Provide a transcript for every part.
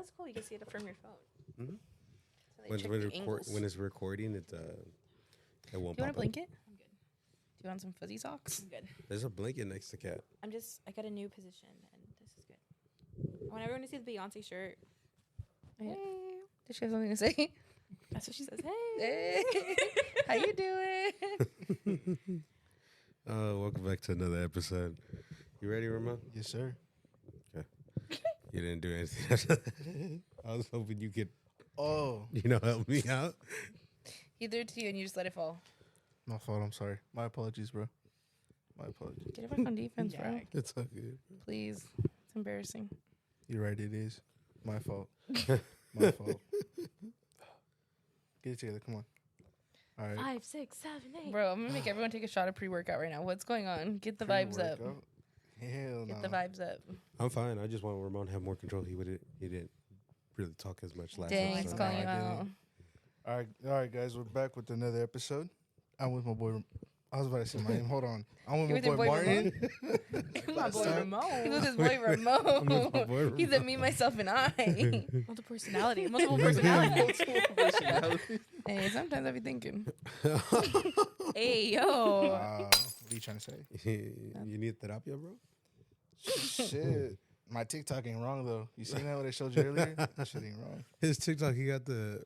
that's cool. You can see it from your phone. Mhm. So they check the angles. When it's recording, it won't Do you want pop a up. blanket? I'm good. Do you want some fuzzy socks? I'm good. There's a blanket next to Cat. I got a new position, and this is good. I want everyone to see the Beyonce shirt. Yeah. Hey. Does she have something to say? That's what she says. Hey. Hey, how you doing? Welcome back to another episode. You ready, Ramon? Yes, sir. You didn't do anything after that. I was hoping you could, Oh, help me out. He threw it to you and you just let it fall. my fault. I'm sorry. My apologies, bro. My apologies. Get it back on defense, bro. It's all good. Please. It's embarrassing. You're right. It is my fault. My fault. Get it together. Come on. All right. 5, 6, 7, 8. Bro, I'm gonna make everyone take a shot of pre-workout right now. What's going on? Get the vibes up. Pre-workout? Hell no. Get the vibes up. I'm fine. I just want Ramon to have more control. He didn't really talk as much last Dang, he's episode. calling you No, I out. All right, guys. We're back with another episode. I'm with my boy. I was about to say my name. Hold on. I'm with You're my with boy your boy Martin. My boy Stop. He Ramon. was his boy I'm with my Ramon. boy He's a me, myself, and I. Multiple personality. Multiple personality. Hey, sometimes I be thinking. Hey, yo. What are you trying to say? You need therapia, bro? Shit. My TikTok ain't wrong though. You seen that what I showed you earlier? That shit ain't wrong. His TikTok, he got the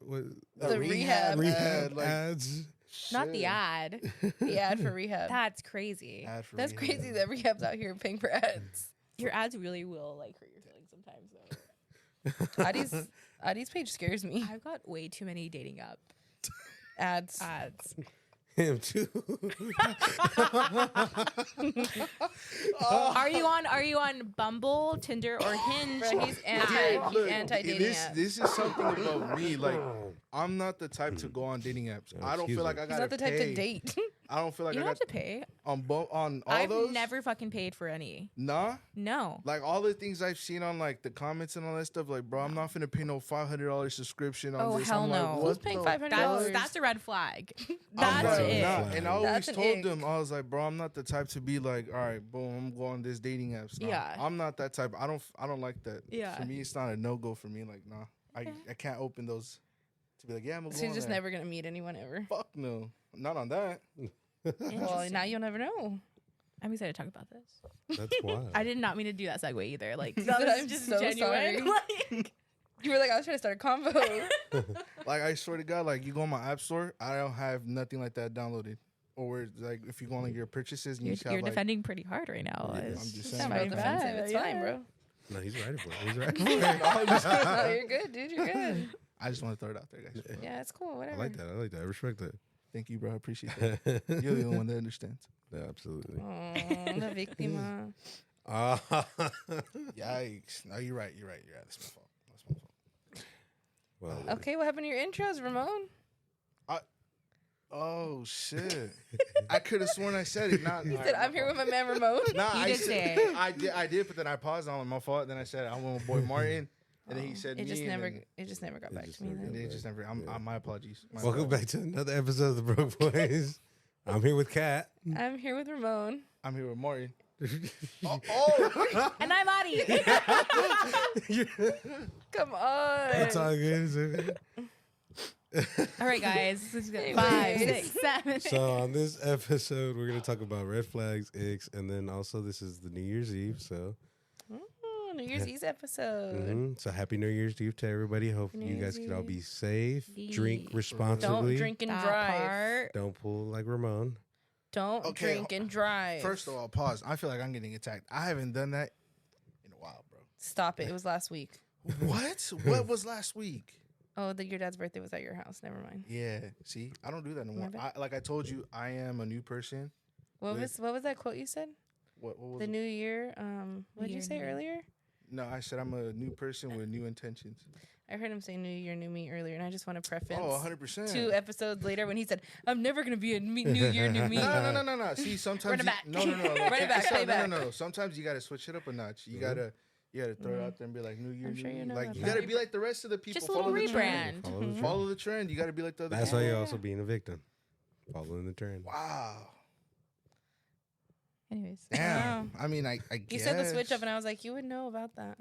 The rehab ad, like, ads. Not shit. the ad. The ad for rehab. That's crazy. Ad for That's rehab. crazy that rehab's out here paying for ads. Your ads really will hurt your feelings sometimes, though. Adi's page scares me. I've got way too many dating app Ads. ads. Him too. Are you on Bumble, Tinder, or Hinge? Bro, he's Look, anti-dating this app. this is something about me. Like, I'm not the type to go on dating apps. I don't excuse feel like me. I He's gotta not the type pay. to date. I don't feel like You I don't got have to pay. on all I've those. never fucking paid for any. Nah, No. like all the things I've seen on like the comments and all that stuff. Like, bro, I'm not finna pay no $500 subscription on Oh, this. hell I'm no. Like, Who's what paying the $500? fuck? That's a red flag. I'm That's like, it. nah. And I always That's an told ick. them, I was like, bro, I'm not the type to be like, all right, boom, I'm going on this dating apps. Nah. Yeah. I'm not that type. I don't like that. Yeah. For me, it's not a no go for me. Like, nah, I can't open those to be like, yeah, I'm gonna So go you're on just there. never gonna meet anyone ever. Fuck no, not on that. Well, now you'll never know. I'm excited to talk about this. That's wild. I did not mean to do that segue either. Like, You that said, was "I'm just so genuine. sorry." Like, You were like, I was trying to start a convo. Like, I swear to God, like you go on my app store, I don't have nothing like that downloaded. Or where, like if you go on like your purchases and you you're just have you're like, defending pretty hard right now. Yeah, It's I'm just just saying. It's Right not very defensive. bad. It's Yeah. fine, bro. No, he's right for it. He's right for it. No, you're good, dude. You're good. I just want to throw it out there, guys. Yeah, it's cool. I Whatever. like that. I like that. I respect that. Thank you, bro. I appreciate that. You're the only one that understands. Yeah, absolutely. Oh, la víctima. Yikes! No, you're right. You're right. You're right. That's my fault. That's my fault. Well, Okay, what happened to your intros, Ramon? Oh shit! I could have sworn I said it. Not. He said, I'm here with my man Ramon. Nah, You I did said, say it. I did, but then I paused on my fault. Then I said I'm with my boy Martin, and then he said It me. just and never then- it just never got It back just to me never then. got It just never. Yeah. My apologies. My welcome apologies. back to another episode of the Broke Boys. I'm here with Kat. I'm here with Ramon. I'm here with Martin. and I'm Adi. Come on. It's all good. It's okay. All right, guys. This is good. Anyways. 5, 6, 7. So on this episode, we're gonna talk about red flags, icks, and then also this is the New Year's Eve. So, Oh, New Year's Eve episode. so happy New Year's Eve to everybody. Hope New you Year's guys can all Eve. be safe. Eve. Drink Don't responsibly. drink and That drive. part. Don't pull like Ramon. Don't Okay, drink and drive. First of all, pause. I feel like I'm getting attacked. I haven't done that in a while, bro. Stop it. It was last week. What? What was last week? Oh, your dad's birthday was at your house. Never mind. Yeah. See, I don't do that anymore. bad. Like I told you, I am a new person. What With- was that quote you said? What was The it? new year. What did you Year, say new me. earlier? No, I said I'm a new person with new intentions. I heard him say new year, new me earlier, and I just want to preface. Oh, 100%. 2 episodes later when he said, "I'm never gonna be a new year, new me." No. See, sometimes Run it back. No. Run it check back, this out. play back. No. Sometimes you gotta switch it up a notch. You gotta throw it out there and be like New Year, I'm New sure you Me. know Like about you that. gotta be like the rest of the people. Just a little Follow the trend. rebrand. Follow the trend. Follow the trend. You gotta be like the other. That's people. why you're also being a victim. Following the trend. Wow. Anyways. Damn. I mean, I You guess. said the switch up, and I was like, you would know about that.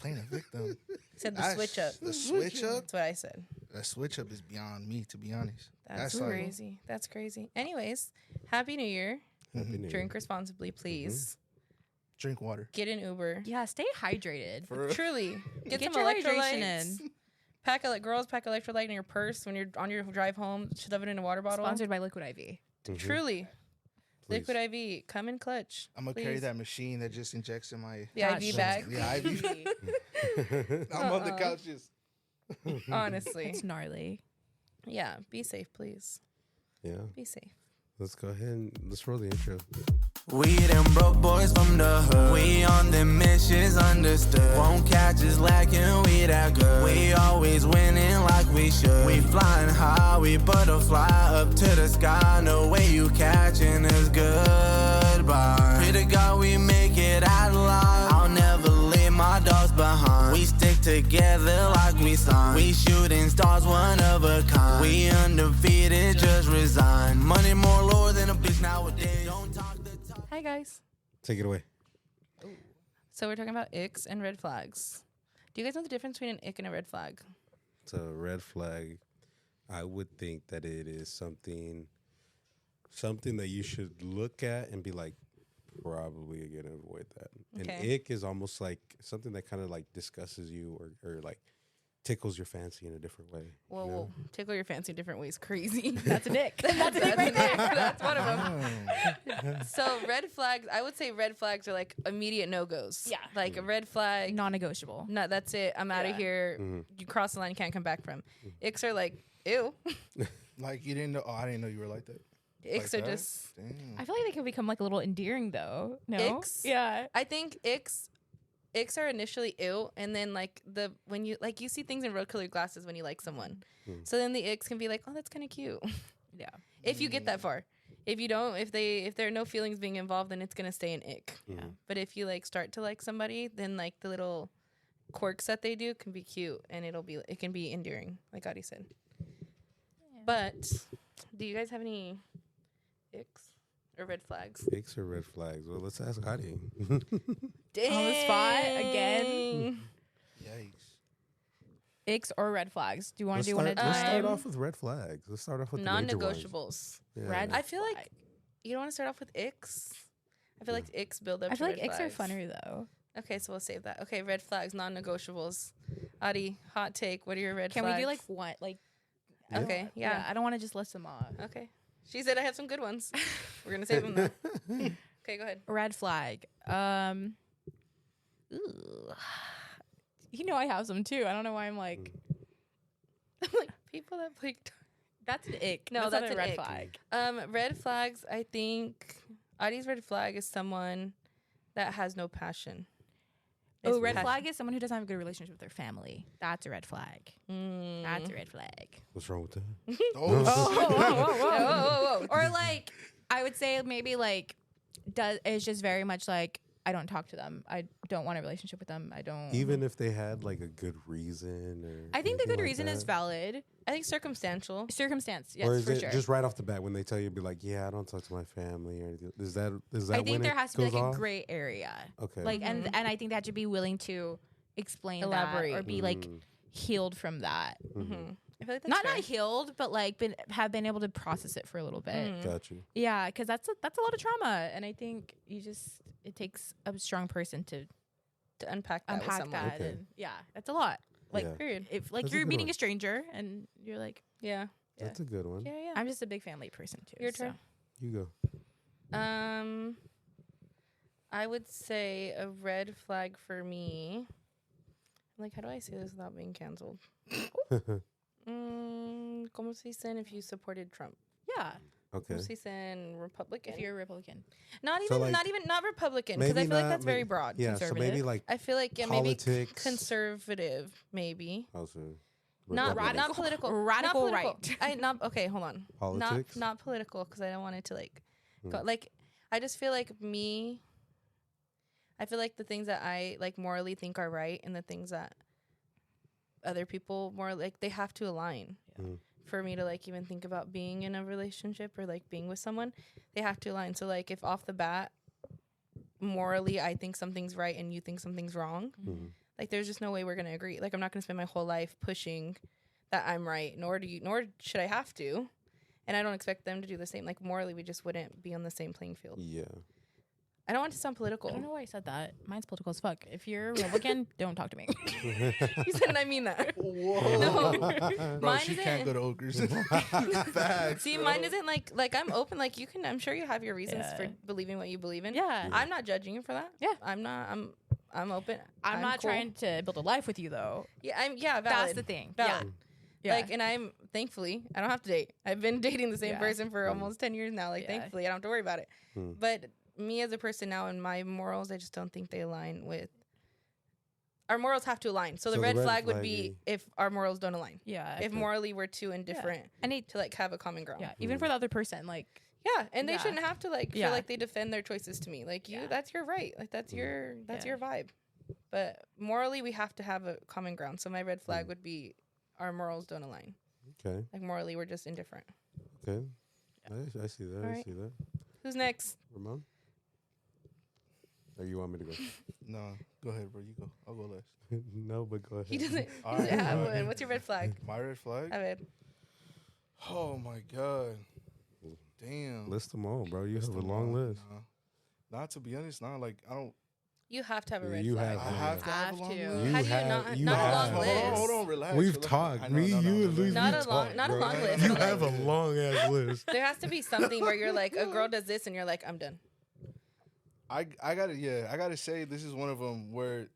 playing a victim. Said the switch up. The switch up. That's what I said. That switch up is beyond me, to be honest. That's like- crazy. That's crazy. Anyways, Happy New Year. Happy New Year. Drink responsibly, please. Drink water. Get an Uber. Yeah, stay hydrated. For real. Truly. Get some your hydration electrolytes. in. Girls, pack electrolyte in your purse when you're on your drive home. Shove it in a water bottle. Sponsored by Liquid IV. Mhm. Truly. Please. Liquid IV. Come in clutch. I'm gonna carry please. that machine that just injects in my. The Gosh. IV bag. The IV. I'm on the couches. Honestly. It's gnarly. Yeah. Be safe, please. Yeah. Be safe. Let's go ahead and let's roll the intro. We them broke boys from the hood. We on them missions, understood. Won't catch us lacking, we that good. We always winning like we should. We flying high, we butterfly up to the sky. No way you catching us goodbye. Pray to God we make it out alive. I'll never leave my dogs behind. We stick together like we signed. We shooting stars, one of a kind. We undefeated, just resign. Money more lower than a bitch nowadays. Don't talk the talk. Hi, guys. Take it away. So we're talking about icks and red flags. Do you guys know the difference between an ick and a red flag? It's a red flag. I would think that it is something that you should look at and be like, probably gonna avoid that. Okay. An ick is almost like something that kind of like disgusts you or like tickles your fancy in a different way. Whoa, you know? whoa. Tickle your fancy different ways. Crazy. That's an ick. That's an ick right there. That's one of Oh. them. So red flags, I would say red flags are like immediate no-goes. Yeah. Like a red flag. Non-negotiable. No, that's it. I'm out Yeah. of here. Mhm. You cross the line, you can't come back from. Icks are like, ew. Like you didn't know? Oh, I didn't know you were like that. Icks Like are that? just, Damn. I feel like they can become like a little endearing though. No. Icks? Yeah. I think icks are initially ew, and then like when you like you see things in rose-colored glasses when you like someone. Mm. So then the icks can be like, oh, that's kind of cute. Yeah. If you get that far. If you don't, if there are no feelings being involved, then it's gonna stay an ick. Yeah. Mhm. But if you like start to like somebody, then like the little quirks that they do can be cute, and it can be endearing, like Adi said. But do you guys have any icks or red flags? Icks or red flags? Well, let's ask Adi. Dang. On the spot again? Yikes. Icks or red flags? Do you want Let's to do one start, at a let's start time? off with red flags. Let's start off with the major ones. Non-negotiables. Yeah. Red I feel like flag. you don't want to start off with icks. I feel like icks build up. I to feel like red icks are flags. funner though. Okay, so we'll save that. Okay, red flags, non-negotiables. Adi, hot take. What are your red Can flags? we do like what? Like Yeah. Okay, yeah. I don't want to just list them off. Okay. She said I have some good ones. We're gonna save them though. Okay, go ahead. Red flag. Ooh. You know I have some too. I don't know why I'm like Like people that play. that's an ick. No, not that's a an red ick. flag. Red flags. I think Adi's red flag is someone that has no passion. Oh, It's red passion. flag is someone who doesn't have a good relationship with their family. That's a red flag. Mm. That's a red flag. What's wrong with that? Oh, Whoa. Or like I would say maybe like is just very much like I don't talk to them. I don't want a relationship with them. I don't. Even if they had like a good reason, or I think the anything good like reason is that? valid. I think circumstantial. Circumstance, yes, or is for it sure. just right off the bat when they tell you, be like, yeah, I don't talk to my family or anything? Is that I when think there it has to be goes like off? a gray area. Okay. Like and I think they have to be willing to explain Elaborate. that or be like Mm, healed from that. Mm-hmm. I feel like that's Not fair. healed, but like have been able to process it for a little bit. Mhm. got you. Yeah, because that's a lot of trauma, and I think it takes a strong person to to unpack that with unpack someone. that. Okay. And yeah, that's a lot. Like Yeah. Period. if like That's a you're good meeting one. a stranger and you're like, Yeah. Yeah. That's a good one. Yeah. Yeah. I'm just a big family person too. Your so. turn. You go. I would say a red flag for me. Like, how do I say this without being canceled? Como se dicen if you supported Trump? Yeah, Okay. Como se dicen Republican? if you're a Republican, not So, even, like, not Republican, because I maybe feel like not- that's very maybe- broad. Yeah. So maybe conservative. like I feel like maybe politics. conservative, maybe. Also, Not Republican. not political. Radical not political. right. I not okay. Hold on. Politics? Not political because I don't want it to like go Hmm. like. I just feel like me. I feel like the things that I like morally think are right and the things that other people more like they have to align. Mm. For me to like even think about being in a relationship or like being with someone, they have to align. So like if off the bat morally I think something's right and you think something's wrong, Mhm. Like, there's just no way we're gonna agree. Like, I'm not gonna spend my whole life pushing that I'm right, nor should I have to. And I don't expect them to do the same. Like, morally, we just wouldn't be on the same playing field. Yeah. I don't want to sound political. I don't know why I said that. Mine's political as fuck. If you're Republican, don't talk to me. You said I mean that. Whoa. No. Bro, Mine she isn't- can't go to Ogres. Facts, See, bro. mine isn't like I'm open. Like, you can. I'm sure you have your reasons Yeah. for believing what you believe in. Yeah. I'm not judging you for that. Yeah. I'm not. I'm open. I'm not cool. trying to build a life with you, though. Yeah. Valid. That's the thing. Valid. Yeah. Like, and I'm thankfully I don't have to date. I've been dating the same Yeah. person for almost 10 years now. Like, Yeah. thankfully I don't have to worry about it. Hmm. But me as a person now and my morals, I just don't think they align with. Our morals have to align. So the red flag would be if our morals don't align. Yeah. If morally we're too indifferent I need to like have a common ground. yeah, even for the other person, like Yeah, and they Yeah. shouldn't have to like Yeah. feel like they defend their choices to me. Like, you, Yeah. that's your right. Like, that's your vibe. But morally, we have to have a common ground. So my red flag would be our morals don't align. Okay. Like, morally, we're just indifferent. Okay. I see that. I Alright. see that. Who's next? Ramon? Or you want me to go? No, go ahead, bro. You go. I'll go last. No, but go ahead. He doesn't. All He doesn't right, have all right. one. What's your red flag? My red flag? Have it. Oh my god. Damn. List them all, bro. You List have a them long all. list. Nah. Nah, to be honest, nah. Like I don't. You have to have a Yeah, red you flag. have I have to have Have a long to. list. How do you not- you not a have. long list? Hold on, relax. We've relax. talked. I know, Me, no, you, no, and no, Luis, no. Not we've a long- talked, not a bro. long list, You but have a like- long ass list. There has to be something where you're like, a girl does this, and you're like, I'm done. I gotta say this is one of them where,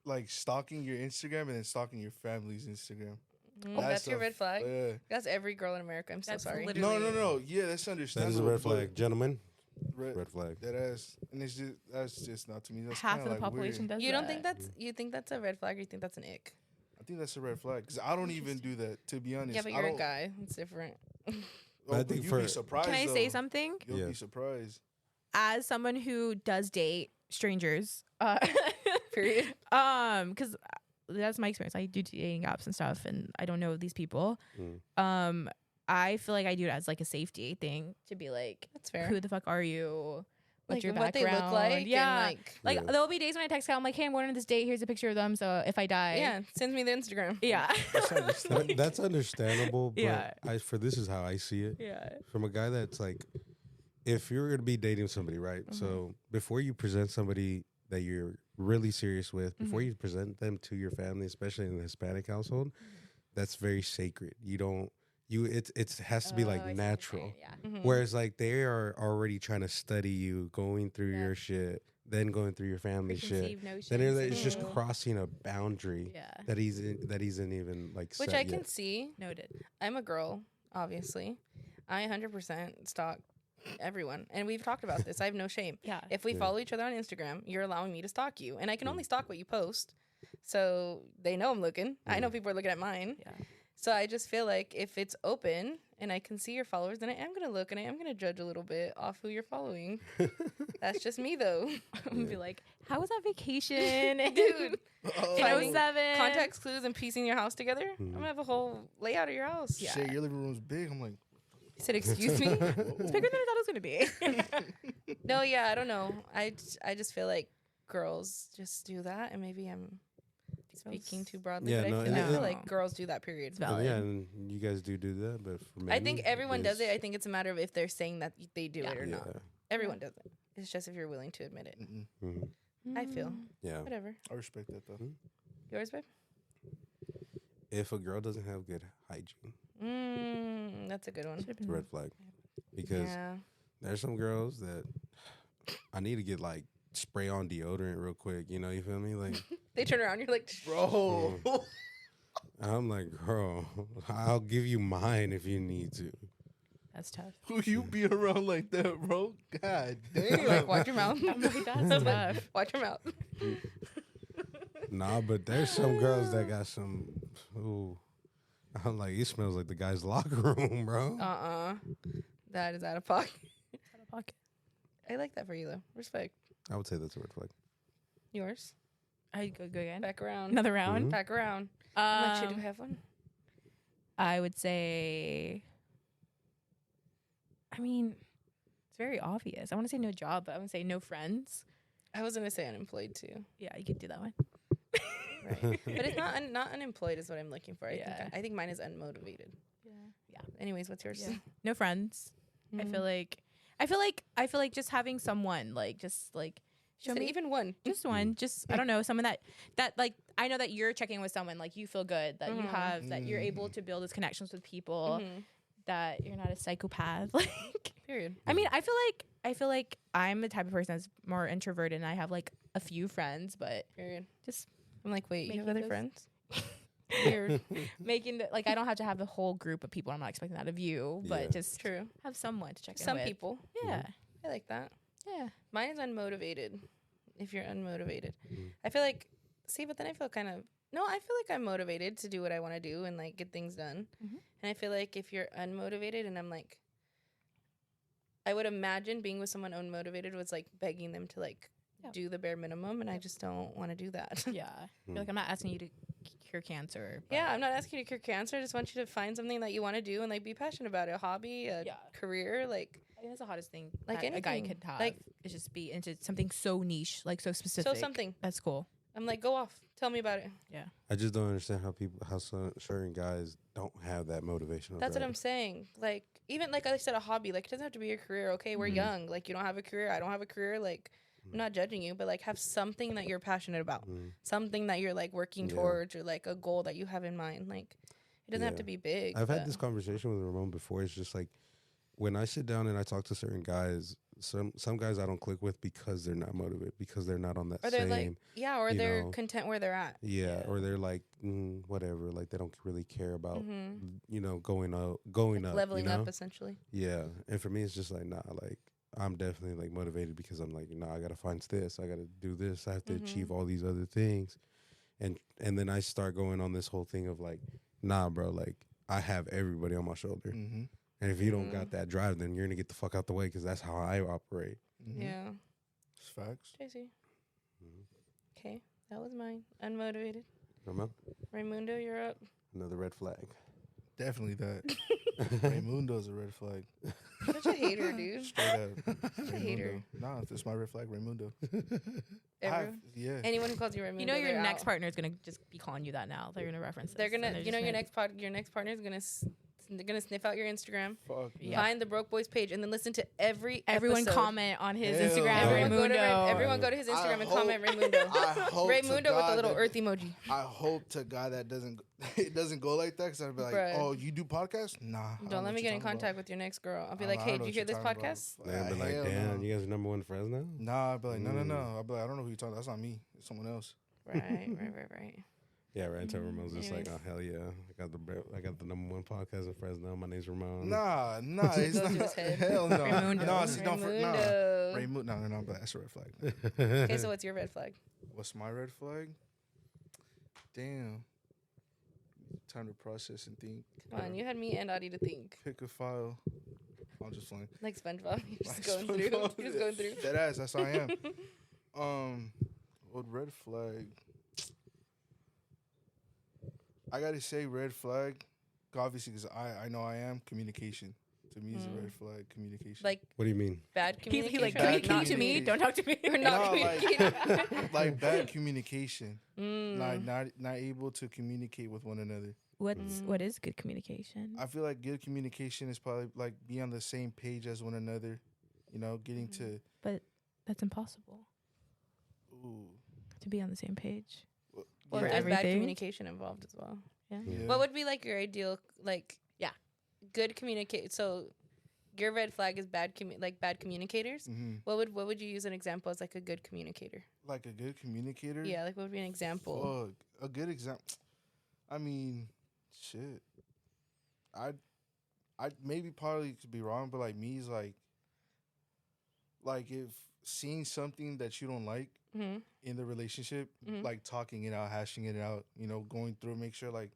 like, stalking your Instagram and then stalking your family's Instagram. That's your a- red flag. Yeah. That's every girl in America. I'm so That's sorry. literally- No. Yeah, that's That understandable. is a red but flag, gentlemen. Red, Red flag. that ass, and that's just not to me. That's half kinda, of the like, population weird. does You don't that. think that's you think that's a red flag, or you think that's an ick? I think that's a red flag because I don't even do that. To be honest, Yeah, but I you're a don't- guy. It's different. Oh, I but think you'd for- be surprised. Can I say though. something? You'll Yeah. be surprised. As someone who does date strangers, Period. because that's my experience. I do dating apps and stuff, and I don't know these people. Mm. I feel like I do it as like a safety thing to be like, That's fair. who the fuck are you? What's Like, your and what they background? look like. Yeah. And Like Yeah. there'll be days when I text out, I'm like, hey, I'm going on this date. Here's a picture of them. So if I die, yeah, sends me the Instagram. yeah, That's understandable, but Yeah. this is how I see it. yeah, From a guy that's like, if you're gonna be dating somebody, right? So before you present somebody that you're really serious with, before you present them to your family, especially in the Hispanic household, that's very sacred. You don't. It has to be Oh, I see like what you're natural. saying, Yeah. Mhm. Whereas like they are already trying to study you, going through Yeah. your shit, then going through your family shit. Preconceived notions. Then it's just Mhm. crossing a boundary yeah, that he's in even like Which set I can yet. see. noted. I'm a girl, obviously. I 100% stalk everyone, and we've talked about this. I have no shame. Yeah, If we Yeah. follow each other on Instagram, you're allowing me to stalk you, and I can only stalk what you post. So they know I'm looking. I know people are looking at mine. yeah. So I just feel like if it's open and I can see your followers, then I am gonna look and I am gonna judge a little bit off who you're following. That's just me, though. I'm gonna be like, how was that vacation, Dude, Oh, in Finding 07? context clues and piecing your house together. I'm gonna have a whole layout of your house. Yeah. Shit, your living room's big. I'm like, You said, excuse me? It's bigger than I thought it was gonna be. No, yeah, I don't know. I just feel like girls just do that, and maybe I'm speaking too broadly, Yeah, but no, I feel it- like girls do that, period. It's valid. Yeah, and you guys do that, but for I men, think everyone does it. I it's- think it's a matter of if they're saying that they do it or yeah. not. Everyone does it. It's just if you're willing to admit it. mm-mm. Mhm. I feel. Yeah. Whatever. I respect that though. Yours, babe? If a girl doesn't have good hygiene, That's a good one. it's a red flag. Because Yeah. there's some girls that I need to get like spray on deodorant real quick. You know, you feel me? Like They turn around, you're like, Bro, I'm like, girl, I'll give you mine if you need to. That's tough. who you be around like that, bro? God damn. like, watch your mouth. I'm like, that's tough. Watch your mouth. Nah, but there's some girls that got some. Ooh, I'm like, it smells like the guy's locker room, bro. That is out of pocket. Out of pocket. I like that for you, though. Respect. I would say that's a red flag. Yours. I go again. Back around. Another round. Back around. How much you do Um, have one? I would say. I mean, it's very obvious. I want to say no job, but I would say no friends. I was going to say unemployed, too. Yeah, you could do that one. Right. But it's not unemployed is what I'm looking for. Yeah. I think mine is unmotivated. Yeah. Anyways, what's yours? Yeah. No friends. I feel like just having someone like just like show Just me even one. just one, just I don't know, someone that like I know that you're checking with someone, like you feel good that you have that you're able to build those connections with people, that you're not a psychopath. Like Period. I mean, I feel like I'm the type of person that's more introverted and I have like a few friends, but Period. just I'm like, wait, you have Making other those- friends? weird making the, like I don't have to have the whole group of people. I'm not expecting that of you, but Yeah. just True. have someone to check in Some with. people. Yeah. I like that. Yeah. Mine is unmotivated. If you're unmotivated, I feel like. See, but then I feel kind of. No, I feel like I'm motivated to do what I want to do and like get things done. Mhm. And I feel like if you're unmotivated, and I'm like, I would imagine being with someone unmotivated was like begging them to like Yeah. do the bare minimum, and I just don't want to do that. Yeah. You're like, I'm not asking you to cure cancer. But Yeah, I'm not asking you to cure cancer. I just want you to find something that you want to do and like be passionate about it. A hobby, a Yeah. career, like I think that's the hottest thing Like that a guy anything. could have. Like- is just be into something so niche, like so specific. so something. That's cool. I'm like, go off. Tell me about it. I just don't understand how certain guys don't have that motivation. That's what I'm saying. Like, even like I said, a hobby. Like, it doesn't have to be a career. Okay, we're young. Like, you don't have a career. I don't have a career. Like, I'm not judging you, but like, have something that you're passionate about, something that you're like working Yeah. towards, or like a goal that you have in mind. Like, it doesn't have Yeah. to be big. I've had but- this conversation with Ramon before. It's just like when I sit down and I talk to certain guys, some guys I don't click with because they're not motivated, because they're not on that or they're same. like, yeah, or you they're know, content where they're at. yeah, or they're like whatever, like they don't really care about Mhm. going up, Leveling you know? up, essentially. Yeah, and for me, it's just like nah, like I'm definitely like motivated because I'm like I gotta find this, I gotta do this, I have to achieve all these other things, and then I start going on this whole thing of like, nah, bro, like I have everybody on my shoulder, Mm-hmm. and if you don't got that drive, then you're gonna get the fuck out the way because that's how I operate. Mm-hmm. Yeah. It's facts. JC. Okay, that was mine. Unmotivated. Ramon? Raimundo, you're up. Another red flag. Definitely that. Raymundo's a red flag. Such a hater, dude. Straight up. Such a hater. Nah, that's my red flag, Raymundo. Everyone, Yeah. Anyone who calls you Raimundo, You know, your they're next out. partner is gonna just be calling you that now. They're gonna reference. They're this, and gonna, you know, just your next partner is gonna. They're gonna sniff out your Instagram, Fuck. Yeah. find the Broke Boys page, and then listen to everyone everyone comment on his Hell Instagram. no. Everyone go to his Instagram and hope- comment Raimundo. I hope to Raimundo with the God little that- earth emoji. I hope to God that doesn't it doesn't go like that because I'd be like, Bruh. oh, you do podcasts? Nah. I Don't know let what me you're get in talking contact about. with your next girl. I'll be I like, don't hey, know did you what hear you're this talking about. podcast? Yeah, I'd be like, hell damn, no. you guys are number one friends now? Nah, I'd be like, no. I'd be like, I don't know who you're talking about. That's not me. It's someone else. Right. Yeah, right. Until Ramon's just like, Anyways. oh hell yeah, I got the number one podcast in Fresno. My name's Ramon. Nah, it's Goes to not. his head. Hell no. Raymundo. No, see, don't nah. Raimundo. No, but that's a red flag. Okay, so what's your red flag? What's my red flag? Damn. Time to process and think. Come on, you had me and Adi to think. Pick a file. I'm just playing. Like SpongeBob. You're just Like going through. SpongeBob. You're just going through. That ass, that's how I am. What red flag? I gotta say red flag, obviously, because I know I am communication. To me, is a red flag. Communication. Like What do you mean? bad He communication. like, Bad can you to me? communication. Don't talk to me. Or not No, like- communicating. like bad communication. Mm. Not able to communicate with one another. What is good communication? I feel like good communication is probably like be on the same page as one another. You know, getting to But that's impossible ooh. to be on the same page. Well, For there's bad everything? communication involved as well. Yeah. Yeah. What would be like your ideal, like, good communicate? So, your red flag is bad communicators. Mhm. What would you use an example as like a good communicator? Like a good communicator. Yeah, like what would be an example? Fuck. A good example. I mean, shit. I maybe probably could be wrong, but like me is like if seeing something that you don't like Mm-hmm. in the relationship, like talking it out, hashing it out, you know, going through, make sure like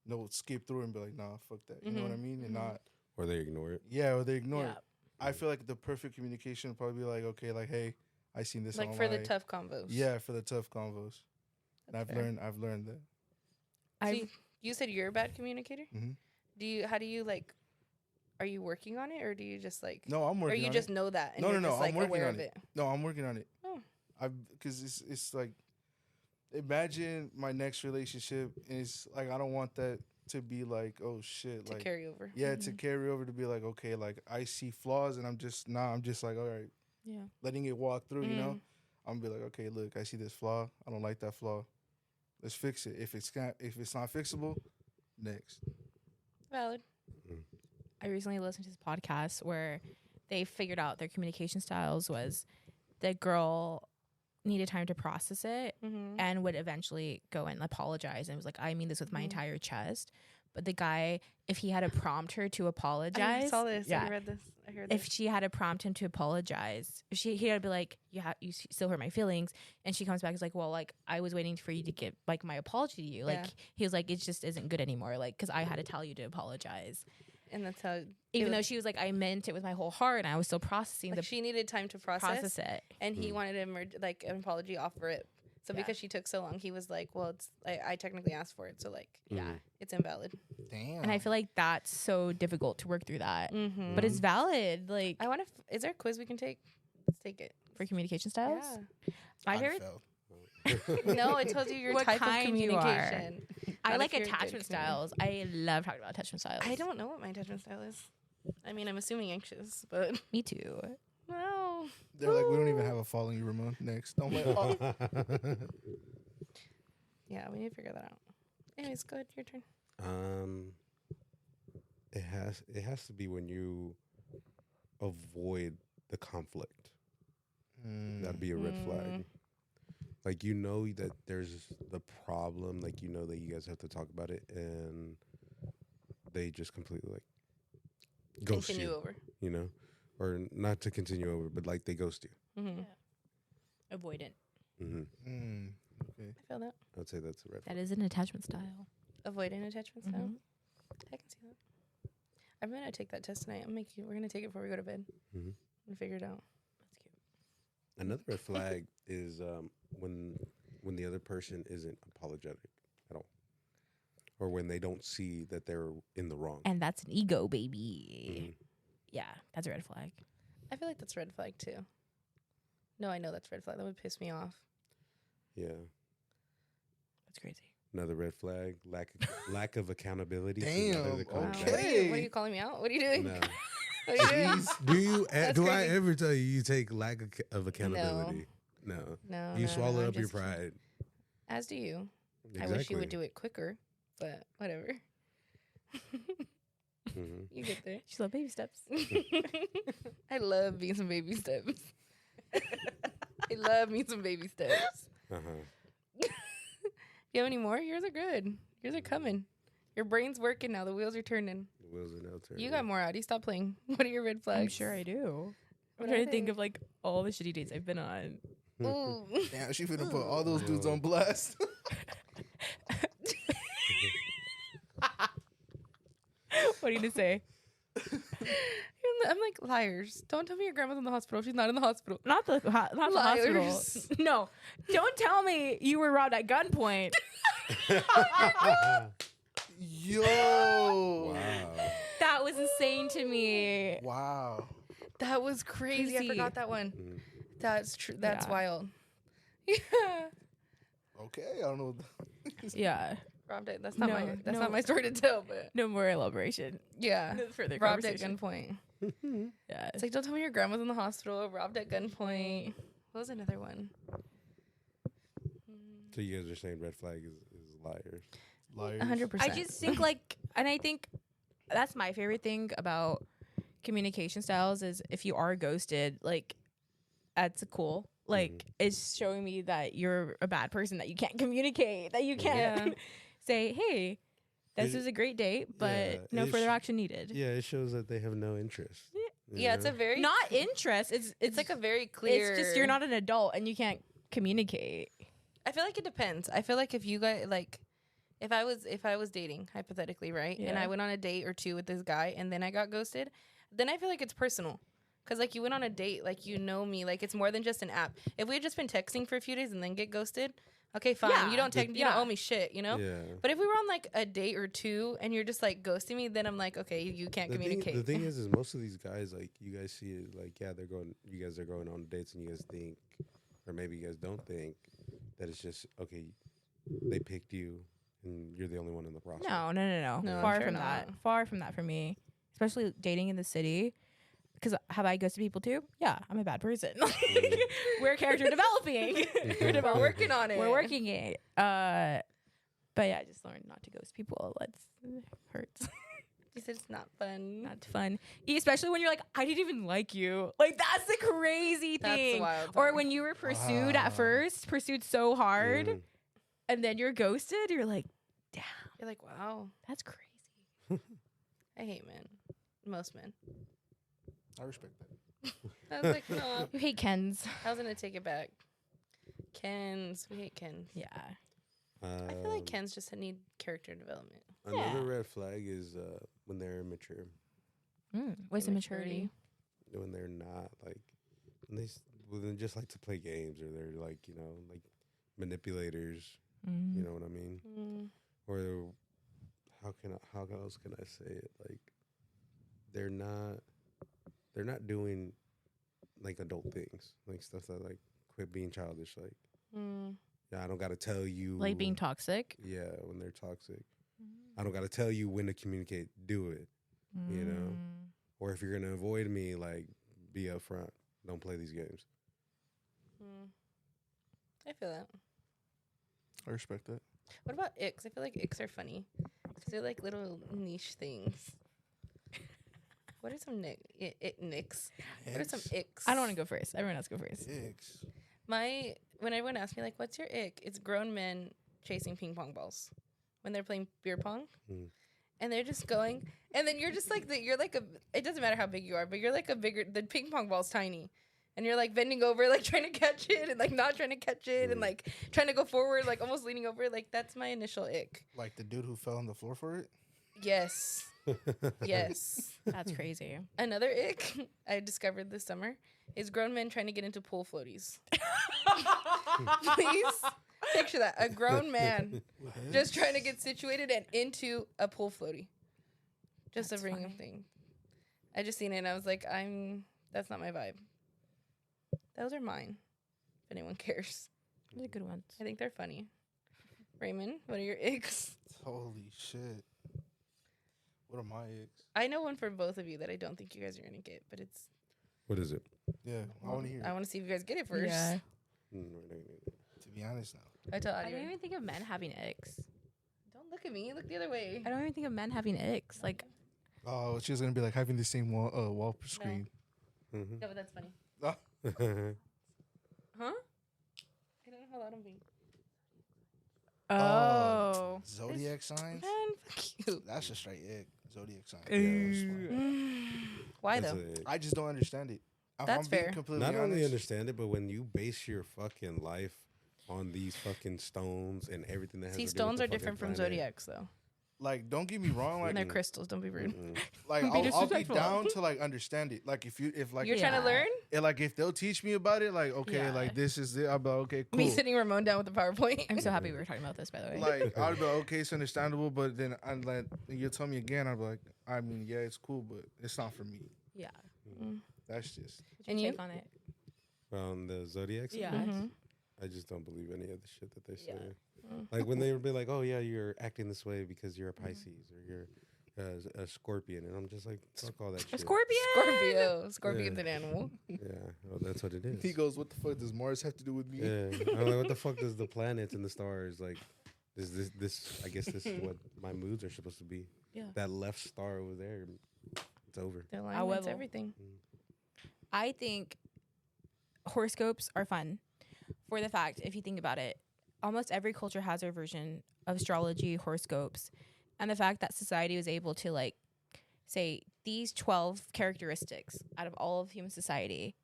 no skip through and be like, nah, fuck that. You know what I mean? And not Or they ignore it. or they ignore Yeah. it. I feel like the perfect communication would probably be like, okay, like, hey, I seen this Like for the online. tough convos. Yeah, for the tough convos. And That's I've fair. learned that. See, you said you're a bad communicator. Mhm. How do you like? Are you working on it, or do you just like? No, I'm Or working you on just it. know that? And No, you're no, just, I'm like working aware on of it. it. No, I'm working on it. Oh. Because it's like imagine my next relationship is like I don't want that to be like, oh shit, To like carry over. yeah, to carry over, to be like, okay, like I see flaws and I'm just like, all right, Yeah. letting it walk through, you know. I'm gonna be like, okay, look, I see this flaw. I don't like that flaw. Let's fix it. If it's not fixable, next. Valid. I recently listened to this podcast where they figured out their communication styles was the girl needed time to process it and would eventually go and apologize and was like, I mean this with my entire chest. But the guy, if he had to prompt her to apologize, I saw this. yeah, I read this. I heard if this. she had to prompt him to apologize, he had to be like, you still hurt my feelings. And she comes back and is like, well, like, I was waiting for you to give like my apology to you. Like, Yeah. he was like, it just isn't good anymore. Like, because I had to tell you to apologize. And that's how. Even though she was like, I meant it with my whole heart and I was still processing like she needed time to process it. and he wanted to like an apology off for it. So because she took so long, he was like, well, it's I technically asked for it, so like, Yeah. it's invalid. Damn. And I feel like that's so difficult to work through that. But it's valid, like, I want to. Is there a quiz we can take? Let's take it. for communication styles. Yeah. My I favorite, failed. No, it tells you your What type of kind you are. communication. I Not like if you're a good attachment communicator. styles. I love talking about attachment styles. I don't know what my attachment style is. I mean, I'm assuming anxious, but Me too. no. They're like, we don't even have a following you, Ramon. Next. I'm like, oh. Yeah, we need to figure that out. Anyways, go ahead. Your turn. It has to be when you avoid the conflict. That'd be a red flag. Like, you know that there's the problem, like, you know that you guys have to talk about it, and they just completely like ghost Continue you, over. you know, or not to continue over, but like they ghost you. Avoidant. Okay. I feel that. I'd say that's a red flag. That is an attachment style. Avoidant attachment style. I can see that. I'm gonna take that test tonight. We're gonna take it before we go to bed and figure it out. That's cute. Another red flag is when the other person isn't apologetic at all, or when they don't see that they're in the wrong. And that's an ego, baby. Yeah, that's a red flag. I feel like that's red flag too. No, I know that's red flag. That would piss me off. Yeah. That's crazy. Another red flag, lack of accountability. Damn, Another that call it okay. that. What are you calling me out? What are you doing? No. What are you doing? Do you? That's Do I crazy. ever tell you take lack of accountability? No. No, You no, swallow I'm up your just kidding. pride. As do you. Exactly. I wish you would do it quicker, but whatever. Mhm. You get there. She's like baby steps. I love being some baby steps. I love me some baby steps. Uh-huh. You have any more? Yours are good. Yours are coming. Your brain's working now. The wheels are turning. The wheels are now turning. You got more, Audie. Stop playing. What are your red flags? I'm sure I do. I'm What trying are to think they? of like all the shitty dates I've been on. Ooh. Damn, she finna put all those dudes on blast. What are you gonna say? I'm like, liars. Don't tell me your grandma's in the hospital. She's not in the hospital. Not the hospital. Liars. No, don't tell me you were robbed at gunpoint. Yo. Wow. That was insane to me. Wow. That was crazy. I Crazy. forgot that one. Mm. That's true. That's Yeah. wild. Yeah. Okay, I don't know. Yeah. Robbed it. That's not No, my that's no. not my story to tell, but No more elaboration. yeah. No further Robbed at conversation. gunpoint. Yeah. It's like, don't tell me your grandma's in the hospital. Robbed at gunpoint. What was another one? So you guys are saying red flag is liars. Liars. 100%. I just think like, and I think that's my favorite thing about communication styles is if you are ghosted, like that's cool. Like it's showing me that you're a bad person, that you can't communicate, that you can't say, hey, this It- was a great date, but yeah, no it further sh- action needed. Yeah, it shows that they have no interest. you yeah, it's know? a very Not interest. it's like a very clear. It's just you're not an adult and you can't communicate. I feel like it depends. I feel like if you guys like, if I was dating hypothetically, right, and Yeah. I went on a date or two with this guy, and then I got ghosted, then I feel like it's personal. Cause like you went on a date, like you know me, like it's more than just an app. If we had just been texting for a few days and then get ghosted, okay, fine. Yeah. You don't you don't Yeah. owe me shit, you know. Yeah. But if we were on like a date or two and you're just like ghosting me, then I'm like, okay, you can't communicate. The thing is most of these guys, like, you guys see it, like, yeah, you guys are going on dates and you guys think, or maybe you guys don't think, that it's just okay. They picked you, and you're the only one in the process. No. No, I'm Far sure from not. that. Far from that for me. Especially dating in the city. Because have I ghosted people too? Yeah, I'm a bad person. We're character developing. We're working on it. We're working it. But yeah, I just learned not to ghost people. It hurts. You said it's not fun. Not fun. Especially when you're like, I didn't even like you. Like, that's the crazy That's thing. wild. Or when you were pursued at first, pursued so hard, Mm. and then you're ghosted, you're like, damn, you're like, wow, that's crazy. I hate men. Most men. I respect that. I was like, no. You hate Kens. I was gonna take it back. Kens, we hate Kens. Yeah. I feel like Kens just need character development. Another Yeah. red flag is when they're immature, What's the maturity? when they're not like when they just like to play games, or they're like like manipulators. Mm. You know what I mean? Mm. Or how else can I say it? Like they're not doing like adult things, like stuff that like quit being childish. Like Mm. yeah, I don't got to tell you Like being toxic. yeah, when they're toxic. I don't got to tell you when to communicate. Do it. You know? Mm. Or if you're gonna avoid me, like be upfront. Don't play these games. Mm. I feel that. I respect that. What about icks? I feel like icks are funny. 'Cause they're like little niche things. What are some nicks? What are some icks? I don't want to go first. Everyone else go first. Icks. When everyone asks me like, "What's your ick?" It's grown men chasing ping pong balls when they're playing beer pong, and they're just going. And then you're just like you're like a. It doesn't matter how big you are, but you're like a bigger. The ping pong ball's tiny, and you're like bending over, like trying to catch it, and like not trying to catch it, and like trying to go forward, like almost leaning over. Like that's my initial ick. Like the dude who fell on the floor for it. Yes, yes. That's crazy. Another ick I discovered this summer is grown men trying to get into pool floaties. Please picture that. A grown man just trying to get situated and into a pool floaty. Just That's a ring funny. of thing. I just seen it and I was like, that's not my vibe. Those are mine. If anyone cares. Those are good ones. I think they're funny. Raymond, what are your icks? Holy shit. What are my icks? I know one for both of you that I don't think you guys are gonna get, but it's What is it? Yeah, I want to hear. I want to see if you guys get it first. Yeah. To be honest now. I tell I Adi. don't even think of men having icks. Don't look at me. Look the other way. I don't even think of men having icks. Like, Oh, she's gonna be like having the same wall screen. Mm-hmm. Yeah, but that's funny. Oh. Huh? I don't know how loud I'm being. oh. Zodiac signs. Man, fuck you. That's a straight ick. Zodiac sign. Why though? I just don't understand it. If That's I'm being fair. completely Not only honest, understand it, but when you base your fucking life on these fucking stones and everything that has See, to do with stones the are different from fucking planet. zodiacs though. like, don't get me wrong. And Like, they're crystals. Don't be rude. Mm-mm. like Be I'll be disrespectful. down to like understand it. Like if like You're trying Yeah. to learn? like if they'll teach me about it, like okay, Yeah. like this is it. I'll be like, okay, cool. Me sitting Ramon down with the PowerPoint. I'm so happy we were talking about this, by the way. Like I'll be like, okay, it's understandable, but then I'd like you'll tell me again. I'll be like, I mean, yeah, it's cool, but it's not for me. yeah. That's just And you? Take on it. On the zodiac signs, Yeah. Mhm. I just don't believe any of the shit that they say. Yeah. Like when they would be like, "Oh yeah, you're acting this way because you're a Pisces or you're a Scorpion," and I'm just like, "Fuck all that A shit." scorpion. Scorpio. Scorpion's Yeah. an animal. Yeah, well, that's what it is. he goes, what the fuck does Mars have to do with me? Yeah, I'm like, what the fuck does the planets and the stars like? This? I guess this is what my moods are supposed to be. Yeah. That left star over there, it's over. The alignment's However. everything. I think horoscopes are fun for the fact, if you think about it, almost every culture has their version of astrology, horoscopes, and the fact that society was able to like say these 12 characteristics out of all of human society,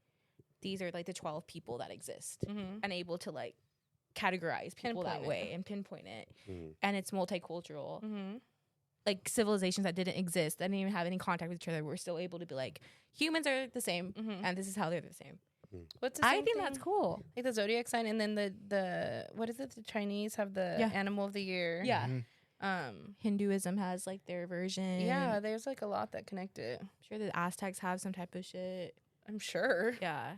these are like the 12 people that exist, Mm-hmm. and able to like categorize people Pinpoint that it. way and pinpoint it. Mm. And it's multicultural. Mm-hmm. Like civilizations that didn't exist, that didn't even have any contact with each other, were still able to be like, humans are the same, Mm-hmm. and this is how they're the same. What's the I same think thing? that's cool. Like the zodiac sign, and then the what is it? The Chinese have the Yeah. animal of the year. Yeah. Mhm. Hinduism has like their version. Yeah. There's like a lot that connect it. I'm sure the Aztecs have some type of shit. I'm sure. Yeah.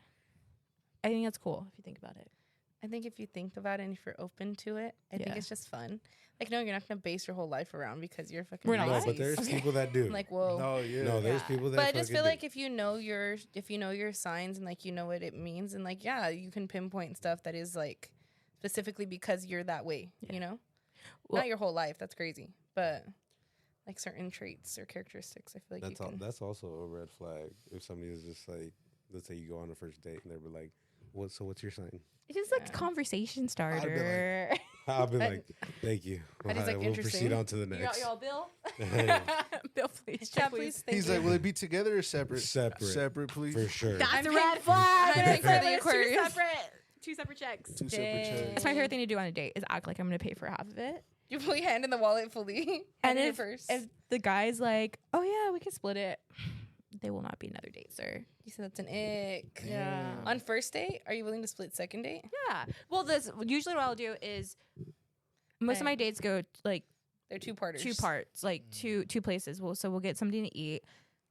I think that's cool if you think about it. I think if you think about it and if you're open to it, I think Yeah. it's just fun. Like, no, you're not gonna base your whole life around because you're fucking. We're not No, lies. but there's Pisces. people that do. I'm like, whoa. No, yeah. no, there's Yeah. people that. But I just fucking feel do. like if you know your signs and like you know what it means and like yeah, you can pinpoint stuff that is like specifically because you're that way, Yeah. you know? Well- Not your whole life, that's crazy. But like certain traits or characteristics, I feel like that's you all. can. That's also a red flag. If somebody is just like, let's say you go on a first date and they're like, "What? So what's your sign?" It's just like Yeah. conversation starter. I'll be I- like, "Thank you." I just, like, we'll proceed interesting. on to the next. Bill? Yeah. Bill, please. Chat, please. Thank He's you. like, will it be together or separate? Separate. Separate, please. For sure. That's I'm a paying- red flag. I'm paying for the Two Aquarius. separate checks. Two separate Dang. checks. That's my favorite thing to do on a date is act like I'm going to pay for half of it. You put your hand in the wallet fully. And in your if, purse. if the guy's like, oh yeah, we can split it, they will not be another date, sir. You said that's an ick. Yeah. On first date, are you willing to split second date? Yeah. Well, this usually what I'll do is most of my Right. dates go like They're two parters. two parts, like two places. We'll get something to eat.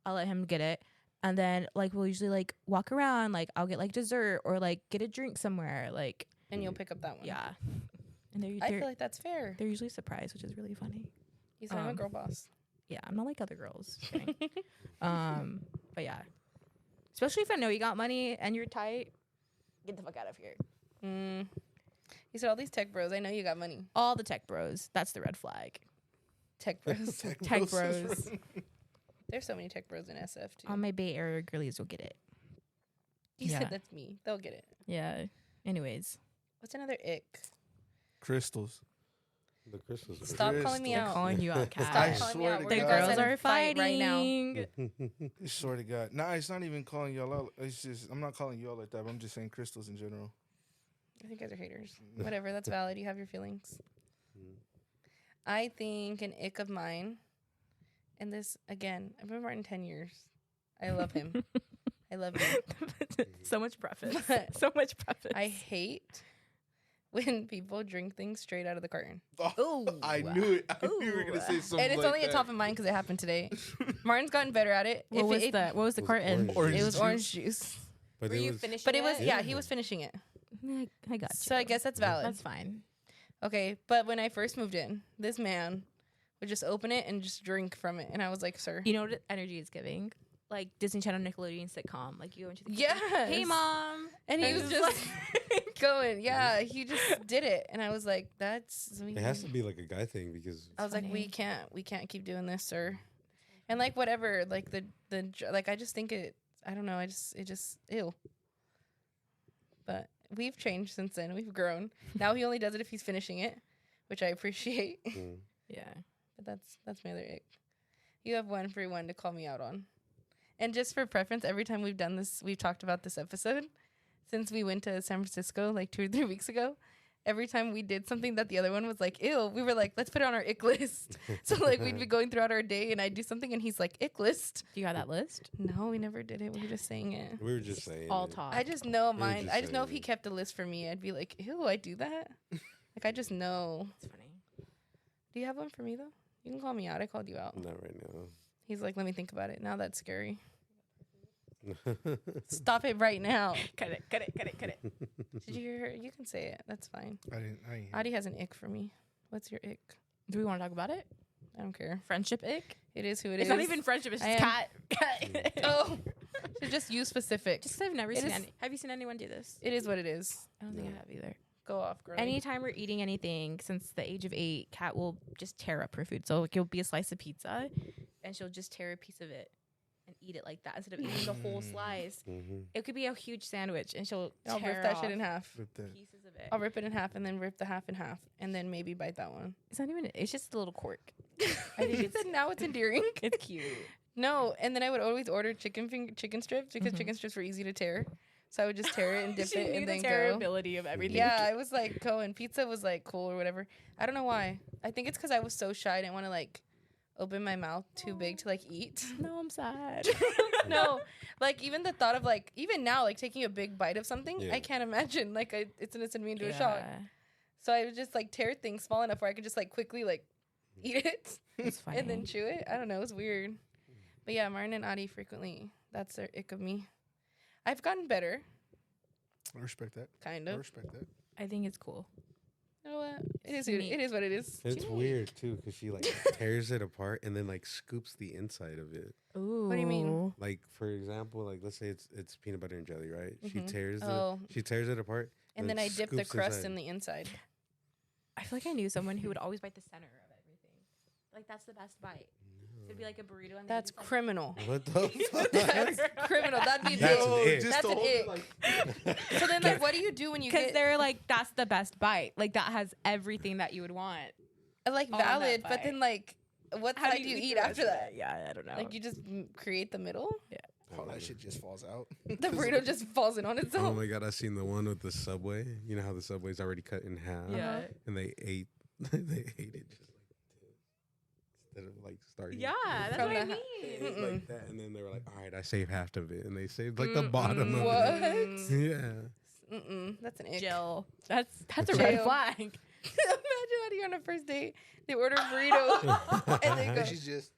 I'll let him get it. And then like we'll usually like walk around, like I'll get like dessert or like get a drink somewhere. Like And you'll pick up that one. yeah. And I feel like that's fair. they're usually surprised, which is really funny. You said I'm a um, girl boss. Yeah, I'm not like other girls. Just kidding. But yeah. Especially if I know you got money and you're tight, get the fuck out of here. Mm. You said all these tech bros. I know you got money. All the tech bros. That's the red flag. Tech bros. Tech bros. There's so many tech bros in SF too. All my Bay Area girlies will get it. You yeah. said that's me. They'll get it. Yeah. Anyways. What's another ick? Crystals. The crystals. are- Stop calling me They're out. calling you out, Stop Kat. I calling me swear out. to We're The God. gonna girls set a are fight fighting right now. I swear to God. Nah, it's not even calling y'all out. It's just, I'm not calling you all like that. But I'm just saying crystals in general. I think you guys are haters. Whatever, that's valid. You have your feelings. Mm. I think an ick of mine, and this again, I've been Martin 10 years. I love him. I love him. So much preface. But So much preface. I hate when people drink things straight out of the carton. Ooh. I knew it. I knew you were gonna say Ooh. something. And it's like only that. at top of mind because it happened today. Martin's gotten better at it. What was the Was it carton? orange? It was juice? orange juice. But Were it you was, finishing But it was, it? yeah, he was finishing it. I got you. So I guess that's valid. That's fine. Okay, but when I first moved in, this man would just open it and just drink from it. And I was like, sir. You know what energy is giving? Like Disney Channel, Nickelodeon sitcom. Like you go into the kitchen, Yes. hey mom, And he And was it's just going, yeah, he just did it. And I was like, that's. it has to be like a guy thing because I was like, funny. we can't keep doing this, sir. And like, whatever, like like, I just think I don't know, it just, ew. But we've changed since then. We've grown. Now he only does it if he's finishing it, which I appreciate. mm, yeah. But that's my other ick. You have one for one to call me out on. And just for preference, every time we've done this, we've talked about this episode since we went to San Francisco like 2 or 3 weeks ago. Every time we did something that the other one was like, ew, we were like, let's put it on our ick list. So like we'd be going throughout our day and I'd do something and he's like, ick list. Do you got that list? No, we never did it. We were just saying it. we were just saying All it. talk. I just know were mine. just I just know if he saying. kept a list for me, I'd be like, ew, I do that. Like I just know. It's funny. Do you have one for me though? You can call me out. I called you out. Not right He's like, let me think about it. Now that's scary. now. Stop it right now. Cut it. Did you hear her? You can say it. That's fine. I didn't. Adi has an ick for me. What's your ick? Do we want to talk about it? I don't care. Friendship ick? It is who it It's is. not even friendship. It's I just am- cat. Oh, so just you specific. Just 'cause I've never It seen is- any. Have you seen anyone do this? It is what it is. I don't think I have either. Go off, girl. Anytime we're eating anything since the age of 8, Kat will just tear up her food. So like, it'll be a slice of pizza, and she'll just tear a piece of it and eat it like that instead of eating the whole slice. Mhm. It could be a huge sandwich, and she'll I'll tear rip that off shit in half. Rip that. pieces of it. I'll rip it in half and then rip the half in half and then maybe bite that one. It's not even. It's just a little quirk. I think it's now it's endearing. It's cute. No, and then I would always order chicken strips because Mhm. chicken strips were easy to tear. So I would just tear it and dip She it knew and the then go. tearability of everything. Yeah, I was like, go and pizza was like cool or whatever. I don't know why. I think it's because I was so shy. I didn't want to like open my mouth too big to like eat. No, I'm sad. No, like even the thought of like even now like taking a big bite of something, Yeah. I can't imagine. Like it's gonna send me into a shock. Yeah, So I would just like tear things small enough where I could just like quickly like eat it it's funny. and then chew it. I don't know. It was weird. But yeah, Martin and Adi frequently. That's their ick of me. I've gotten better, I respect that. kind I of. respect that. I think it's cool. You know what? It is. Neat. It is what it is. It's weird too because she like tears it apart and then like scoops the inside of it. Ooh. What do you mean? Like for example, like let's say it's peanut butter and jelly, right? She Mhm. tears Oh. she tears it apart, And then I dip the scoops crust inside. in the inside. I feel like I knew someone who would always bite the center of everything. Like that's the best bite. So it'd be like a burrito. And That's just, criminal. What the fuck? That's criminal. That'd be That's an an ick. ick. That's an ick. So then, like, what do you do when you because get they're like that's the best bite. Like that has everything that you would want. like on that valid? But bite. then, like, what How side do you eat the rest after of that? it? Yeah, I don't know. Like, you just create the middle. Oh, that shit just falls out. The burrito just falls in on Oh itself. my god, I seen the one with the Subway. You know how the Subway's already cut in half, yeah. and they ate they ate it just like this instead of like starting. Yeah, that's From what I the It mean. was like that, and then they were like, "All right, I saved half of it," and they saved like the bottom of What? it. Yeah, That's an ick. Jill, that's a Jill. red flag. Imagine how you're on a first date. They order a burrito and they go. She's just.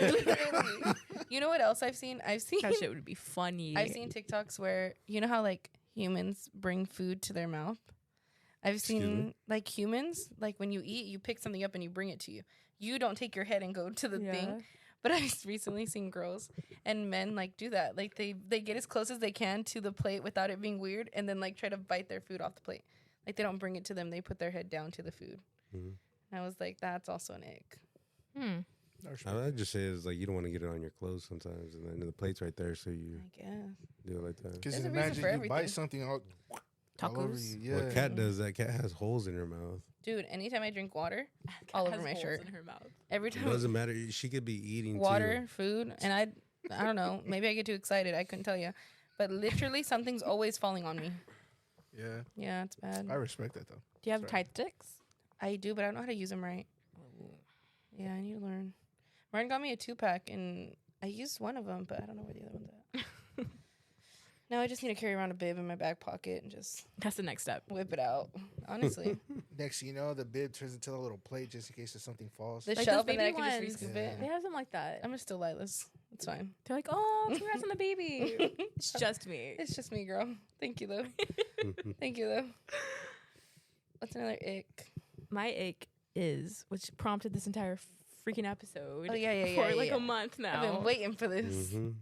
Literally. You know what else I've seen? That shit would be funny. I've seen TikToks where you know how like humans bring food to their mouth. I've Excuse seen me? like humans, like when you eat, you pick something up and you bring it to you. You don't take your head and go to the thing. But I've recently seen girls and men like do that. Like they get as close as they can to the plate without it being weird, and then like try to bite their food off the plate. Like they don't bring it to them; they put their head down to the food. Mhm. And I was like, that's also an ick. I just say is like you don't want to get it on your clothes sometimes, and then the plate's right there, so you I guess. do it like that. Because There's a reason imagine for you everything. bite something all over Tacos. you. Well, Yeah. cat does that. Cat has holes in her mouth. Dude, anytime I drink water, all over Has my holes shirt. in her mouth. Every It time doesn't matter. She could be eating water, food, and I don't know. Maybe I get too excited. I couldn't tell you, but literally something's always falling on me. Yeah. Yeah, it's bad. I respect that though. Do you have Sorry. tight sticks? I do, but I don't know how to use them right. Yeah, I need to learn. Ryan got me a 2-pack, and I used one of them, but I don't know where the other one's at. Now I just need to carry around a bib in my back pocket and just That's the next step. whip it out. Honestly, Next thing you know, the bib turns into a little plate just in case if something falls. the Like shelf, those and then I baby can ones. just re-scoop Yeah. it. They have something like that. I'm just still lightless. It's fine. They're like, oh, congrats on the baby. It's just me. It's just me, girl. Thank you, though. Thank you, though. What's another ick? My ache is, which prompted this entire freaking episode. Oh, yeah, for yeah, like yeah. a month I've been now. waiting for this. Mhm.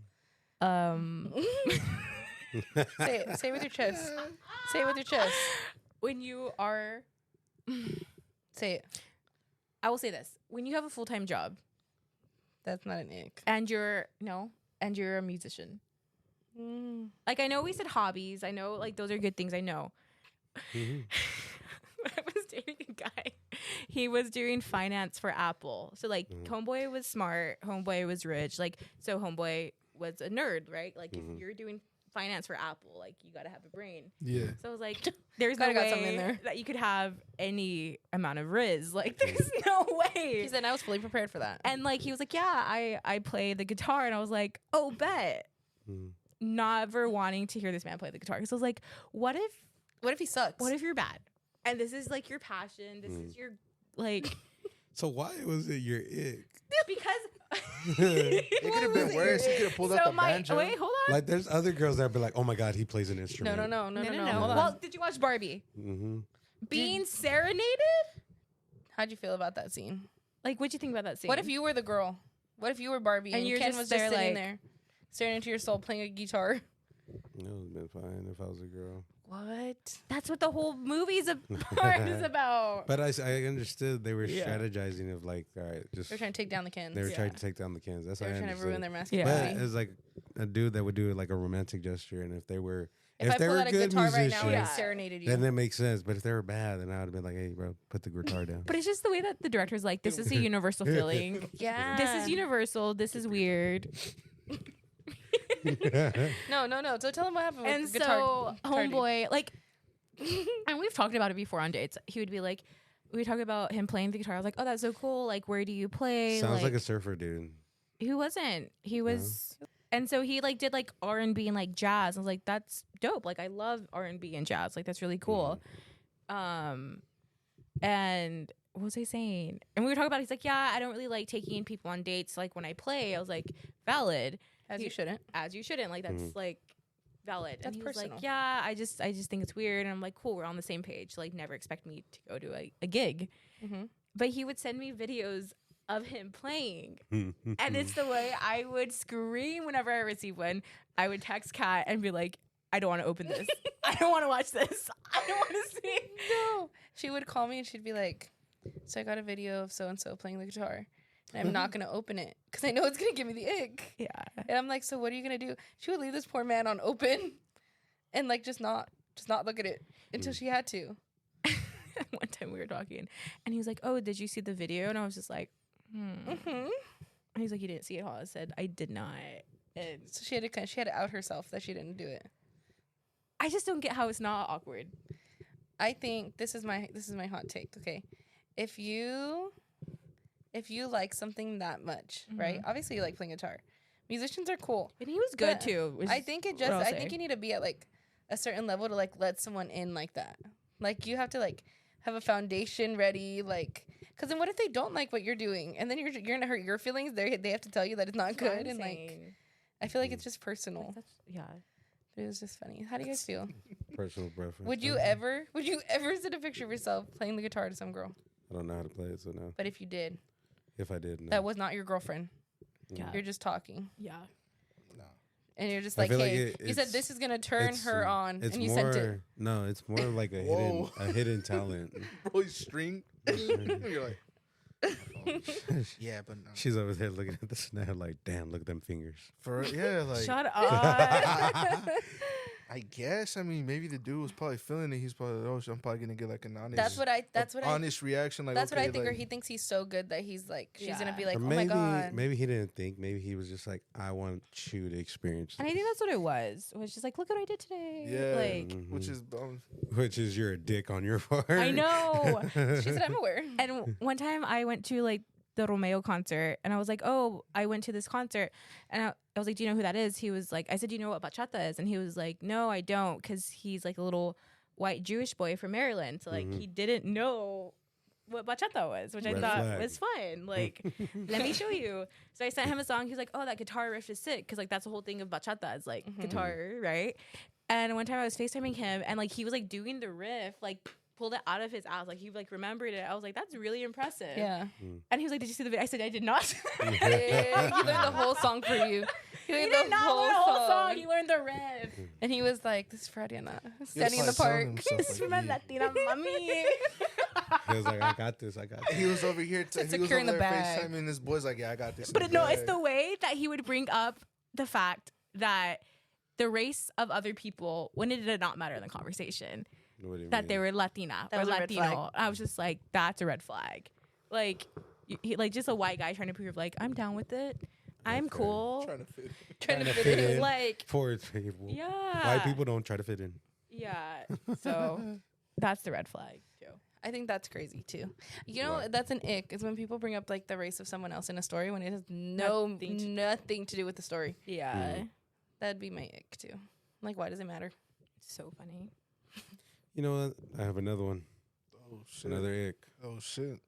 Say it. Say it with your chest. Say it with your chest. When you are, Say it. I will say this: when you have a full time job That's not an ick. and you're a musician. Like I know we said hobbies. I know like those are good things. I know. Mhm. I was dating a guy. He was doing finance for Apple. So like homeboy was smart, homeboy was rich. Like so homeboy was a nerd, right? Like if you're doing finance for Apple, like you got to have a brain. Yeah. So I was like, there's no Gotta got something in way there. that you could have any amount of riz. Like there's no way. He said I was fully prepared for that. And like he was like, yeah, I play the guitar, and I was like, oh, bet. Mhm. Never wanting to hear this man play the guitar. So I was like, what if What if he sucks? you're bad? And this is like your passion. This is your like So why was it your ick? because It could have been worse. He could have pulled out the banjo. wait, hold on. Like, there's other girls that be like, "Oh my god, he plays an instrument." No. No. Hold on. Well, did you watch Barbie? Mm-hmm. Being serenaded? How'd you feel about that scene? Like, what'd you think about that scene? What if you were the girl? What if you were Barbie and, And you're Ken just was just there, sitting like- there, staring into your soul, playing a guitar? It would have been fine if I was a girl. What? That's what the whole movie's is about. But I understood they were Yeah. strategizing of like, all right, just They're trying to take down the Kens. they were They trying to take down the cans. That's were what I trying to understood. ruin their Yeah. masculinity. But it's like a dude that would do like a romantic gesture, and if they were, If I they pull were out a good guitar musicians, right now and I Yeah. serenaded you, then that makes sense. But if they were bad, then I would have been like, hey, bro, put the guitar down. But it's just the way that the director's like, this is a universal feeling. yeah, This is universal. This is weird. No. So tell him what happened. And with the guitar, so guitar dude. homeboy, like, and we've talked about it before on dates. He would be like, we talk about him playing the guitar. I was like, oh, that's so cool. Like, where do you play? Sounds like a surfer dude. He wasn't. He was. And so he like did like R&B and like jazz. I was like, that's dope. Like I love R&B and jazz. Like that's really cool. And what was I saying? And we were talking about, he's like, yeah, I don't really like taking people on dates. Like when I play, I was like, valid. as you shouldn't. As you shouldn't. Like that's like valid. That's and he was personal. like, yeah, I just think it's weird. And I'm like, cool, we're on the same page. Like, never expect me to go to a gig. Mm-hmm. But he would send me videos of him playing. And Mm. it's the way I would scream whenever I receive one. I would text Kat and be like, I don't want to open this. I don't want to watch this. I don't want to see. No. She would call me and she'd be like, so I got a video of so-and-so playing the guitar. And I'm not going to open it because I know it's going to give me the ick. Yeah. And I'm like, so what are you going to do? She would leave this poor man on open and like just not look at it until she had to. One time we were talking and he was like, oh, did you see the video? And I was just like, Mm-hmm. And he's like, you didn't see it all. I said, I did not. And So she had to out herself that she didn't do it. I just don't get how it's not awkward. I think this is my hot take. Okay, if you like something that much, right? Obviously, you like playing guitar. Musicians are cool. And he was good But too. which I is think what I'll I say. think you need to be at like a certain level to like let someone in like that. Like you have to like have a foundation ready, like because then what if they don't like what you're doing, and then you're gonna hurt your feelings? They have to tell you that it's not That's what good, I'm and like saying. I feel like it's just personal. Yeah. But it was just funny. How do you guys feel? Personal preference. Would you ever send a picture of yourself playing the guitar to some girl? I don't know how to play it, so no. But if you did, If I did, no. that was not your girlfriend. Yeah. You're just talking, Yeah. and you're just I like, feel like "Hey, you said it's- this is gonna turn It's- her on," It's and you more, sent it. No, it's more like a Whoa. hidden talent. Bro, you string. You're like, yeah, but no. She's over there looking at the snap like, damn, look at them fingers. For yeah, like Shut up. I guess. I mean, maybe the dude was probably feeling it. He's probably, oh, I'm probably gonna get like an honest. That's what I. honest reaction. Like That's okay, what I think. Or like, he thinks he's so good that he's like, she's gonna Yeah. be like, Or oh my god. maybe he didn't think. Maybe he was just like, I want you to experience And I think that's what it was. It was just like, look what I did today. Yeah. Like, Mhm. which is which is you're a dick on your part. I know. She said, I'm aware. And one time I went to like the Romeo concert and I was like, oh, I went to this concert. And I was like, do you know who that is? He was like, I said, do you know what bachata is? And he was like, no, I don't. Because he's like a little white Jewish boy from Maryland. So like he didn't know what bachata was, which I Red thought flag. was fun. Like, let me show you. So I sent him a song. He's like, oh, that guitar riff is sick. Because like that's the whole thing of bachata is like guitar, right? And one time I was FaceTiming him and like he was like doing the riff, like pulled it out of his ass. Like he like remembered it. I was like, that's really impressive. Yeah. And he was like, did you see the video? I said, I did not. Yeah, he learned the whole song for you. He he learned did the not whole learn the whole song. song. He learned the riff. And he was like, this is for Ariana. Standing in the probably park. telling This is himself, for like, my Latina mommy. He was like, I got this. I got this. he was over here. He was securing over the there bag. FaceTiming. His boy's like, yeah, I got this. in But no, it's bag. the way that he would bring up the fact that the race of other people, when it did not matter in the conversation, What do you that mean? they were Latina That or was a red flag. Latino. I was just like, that's a red flag. Like, he, like just a white guy trying to prove like, I'm down with it. I'm Okay. cool. trying to fit. Trying to to fit fit in. in. Like, Poor people. yeah. White people don't try to fit in. Yeah. So that's the red flag, Joe. I think that's crazy too. You know, Right. that's an ick is when people bring up like the race of someone else in a story when it has nothing to do with the story. Yeah. That'd be my ick too. Like, why does it matter? So funny. You know what? I have another one. Oh shit. Another ick. Oh shit.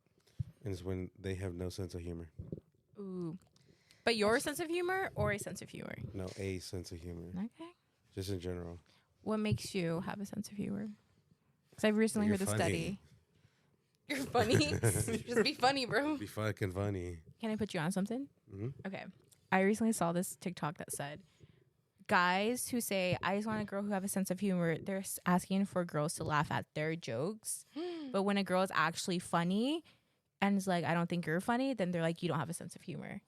And it's when they have no sense of humor. Ooh. But your sense of humor or a sense of humor? No, a sense of humor. Okay. Just in general. What makes you have a sense of humor? Because I've recently You're heard the funny. study. You're funny. Just be funny, bro. Be fucking funny. Can I put you on something? Hmm? Okay. I recently saw this TikTok that said guys who say, I just want a girl who have a sense of humor, they're asking for girls to laugh at their jokes. But when a girl is actually funny and is like, I don't think you're funny, then they're like, you don't have a sense of humor.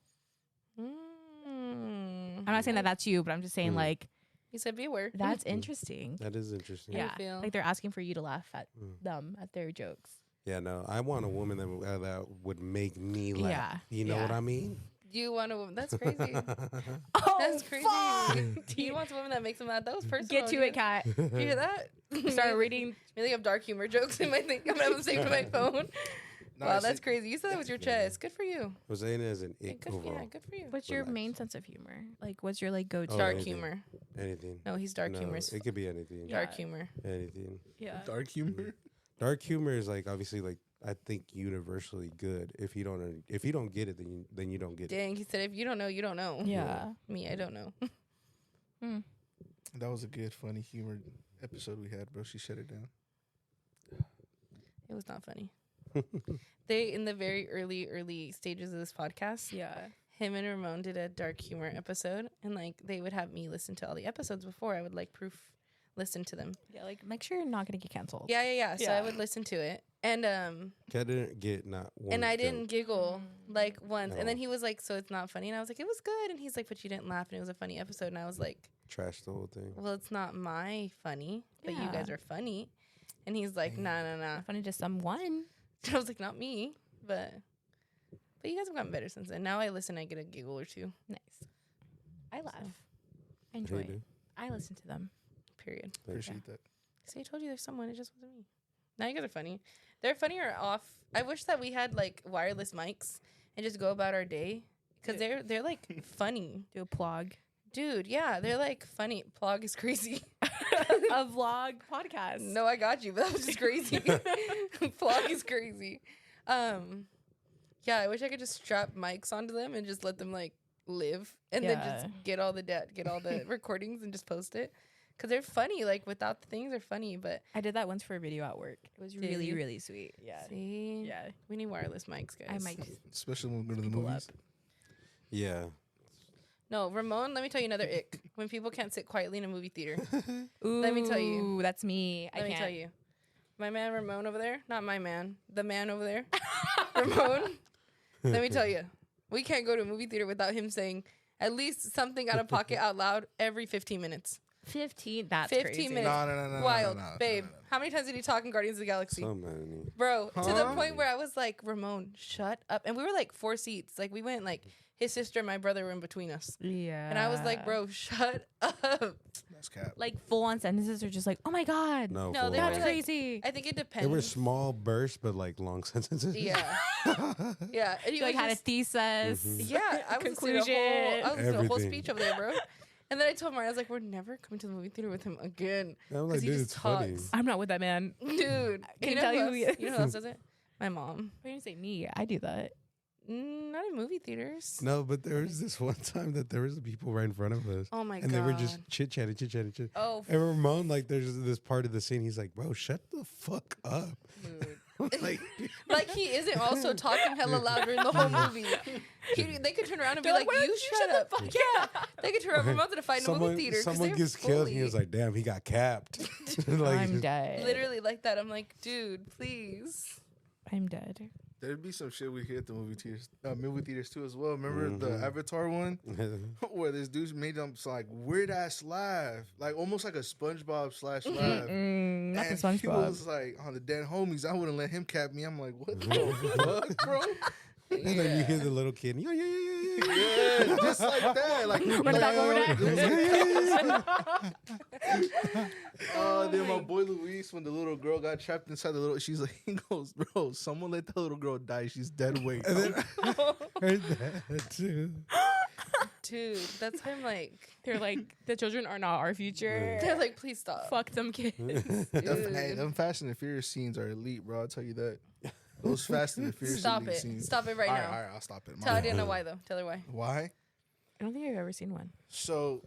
I'm not saying that that's you, but I'm just saying Mm. like, You said be aware. that's interesting. That is interesting. How do you Yeah. feel? Like they're asking for you to laugh at Mm. them, at their jokes. Yeah, no. I want a woman that would make me laugh. Yeah, You know yeah. what I mean? You want a woman? That's crazy. Oh, That's crazy. fuck! He wants a woman that makes him laugh. That was personal. Get to it, Kat. You hear that? Start reading. Maybe I have dark humor jokes in my thing. I'm gonna have them saved to my phone. No, Wow, I that's see- crazy. You said that with your chest. Good for you. I'm saying it as an Yeah, ick good, overall. yeah, good for you. What's your Relax. main sense of humor? Like, what's your like go-to? Oh, Dark anything. humor. Anything. No, he's dark No, humor. It could be anything. Yeah. Dark humor. Anything. Yeah. Dark humor. Dark humor is like obviously like I think universally good. If you don't get it, then you don't get it. Dang, he said if you don't know, you don't know. Yeah. Me, I don't know. That was a good, funny, humor episode we had, bro. She shut it down. It was not funny. They, in the very early stages of this podcast, Yeah. him and Ramon did a dark humor episode, and like they would have me listen to all the episodes before I would like listen to them. Yeah, like make sure you're not gonna get canceled. Yeah. So I Yeah. would listen to it, and Cat didn't get not one. and I joke. didn't giggle like once. And then No. he was like, "So it's not funny," and I was like, "It was good." And he's like, "But you didn't laugh, and it was a funny episode." And I was like, Trash the whole thing. "Well, it's not my funny, but you guys Yeah. are funny." And he's like, "Nah." Funny to someone. I was like, "Not me," but you guys have gotten better since then. Now I listen, I get a giggle or two. Nice. I laugh. So. I enjoy Hey, it. dude. I listen to them. Period. Appreciate that. See, I told you there's someone. It just wasn't me. Now you guys are funny. They're funnier off. I wish that we had like wireless mics and just go about our day because they're like funny, Do a plug. dude. Yeah, they're like funny. Plog is crazy. A vlog podcast. No, I got you, but that was just crazy. Plog is crazy. Yeah, I wish I could just strap mics onto them and just let them like live, and then just Yeah. get all the recordings and just post it. Cause they're funny. Like without the things, they're funny. But I did that once for a video at work. It was Did really, you? really sweet. Yeah. see, Yeah. we need wireless mics, guys. I might Especially when we go to the pull movies. up. Yeah. No, Ramon, let me tell you another ick. When people can't sit quietly in a movie theater. Ooh, Let me tell you. That's me. Let I me can't. tell you. My man Ramon over there, not my man, the man over there, Ramon, let me tell you. We can't go to a movie theater without him saying at least something out of pocket out loud every 15 minutes. 15. That's 15 crazy. minutes. No. Wild. no, Babe, no. how many times did he talk in Guardians of the Galaxy? So many. Bro, to the Huh? point where I was like, Ramon, shut up. And we were like 4 seats. Like we went like his sister and my brother were in between us. Yeah. And I was like, bro, shut up. That's cap. Like full on sentences are just like, oh my God. No, No, full they on. were That's like- crazy. I think it They depends. were small bursts, but like long sentences. Yeah. Yeah. And You he like was had a just- thesis. Yeah, I was Conclusion. conclusion. I was listening to a whole Everything. speech over there, bro. And then I told Mario, I was like, we're never coming to the movie theater with him again. I'm 'Cause like, he dude, just it's funny. talks. I'm not with that man. Dude, Can you know tell you who who he else- You know who else is. does it? My mom. Why didn't you say me? I do that. Not in movie theaters. No, but there was this one time that there was people right in front of us, Oh my god. and they were just chit chatting. Oh, And Ramon, like, there's this part of the scene. He's like, "Bro, shut the fuck up!" dude. like, Like he isn't also talking hella loud during the whole movie. They could turn around and be They're like, like, "Why "You don't you shut shut up!" the fuck Yeah, they could turn around. Ramon's gonna fight in a movie theater. 'cause someone they're gets killed. And he was fully- like, "Damn, he got capped." like, I'm dead. literally like that. I'm like, dude, please. I'm dead. There'd be some shit we hit the movie theaters too as well. Remember the Mhm. Avatar one where this dude made them like weird ass laugh, like almost like a SpongeBob slash laugh. Not the And he SpongeBob. was like on the dead homies. I wouldn't let him cap me. I'm like, what the fuck, bro? and then you hear the little kid. Yeah. Yeah, just like that. Like, Run back over there. it was like- then my boy Luis, when the little girl got trapped inside the little, she's like, he goes, bro, someone let the little girl die. She's dead weight. And then I heard that too. Dude, that's him. Like, They're like, the children are not our future. they're like, please stop. Fuck them kids. Hey, them Fast and the Furious scenes are elite, bro. I'll tell you that. Those Fast and the Furious Stop elite it. scenes. Stop it right All now. all right, I'll stop it. My Tell her I bad. didn't know why though. Tell her why. Why? I don't think I've ever seen one. So,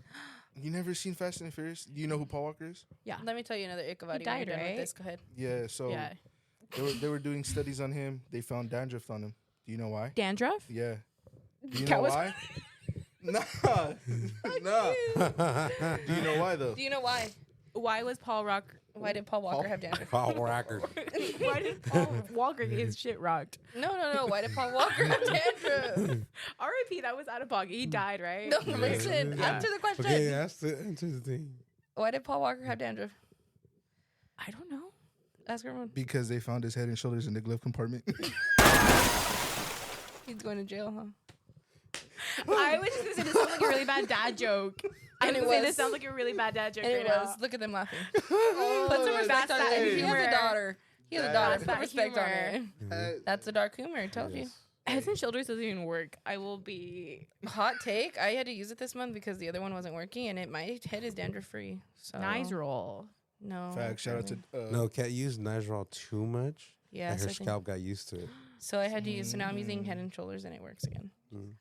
you never seen Fast and the Furious? Do you know who Paul Walker is? Yeah. Let me tell you another Ichabod. He died, right? This. Go ahead. Yeah, so Yeah. they were doing studies on him. They found dandruff on him. Do you know why? Dandruff? Yeah. Do you That know was- why? Nah. Nah. Do you know why though? Do you know why? Why was Paul Rock? Why did Paul Walker have dandruff? Paul Walker. Why did Paul Walker get his shit rocked? No. Why did Paul Walker have dandruff? R.I.P. That was out of pocket. He died, right? No, listen. Yeah. Answer the question. Okay, ask the answer the thing. Why did Paul Walker have dandruff? I don't know. Ask Ramon. Because they found his head and shoulders in the glove compartment. He's going to jail, huh? I was just gonna say this sounds like a really bad dad joke. I And was it gonna say was. this sounds like a really bad dad joke And right it was. now. Look at them laughing. Oh, Put some that's respect on that it. He has humor. a daughter. He has a daughter. That's Put that respect on humor. it. That's the dark humor. I told you. Yes. Heads and Shoulders doesn't even work. I will be Hot take. I had to use it this month because the other one wasn't working, and my head is dandruff free. So nice roll. No. Fact. Shout out to No, can't use Nigerol too much. Yeah. and So her I, think, scalp got used to it. so I had to use. So now I'm using Head and Shoulders, and it works again. Mm.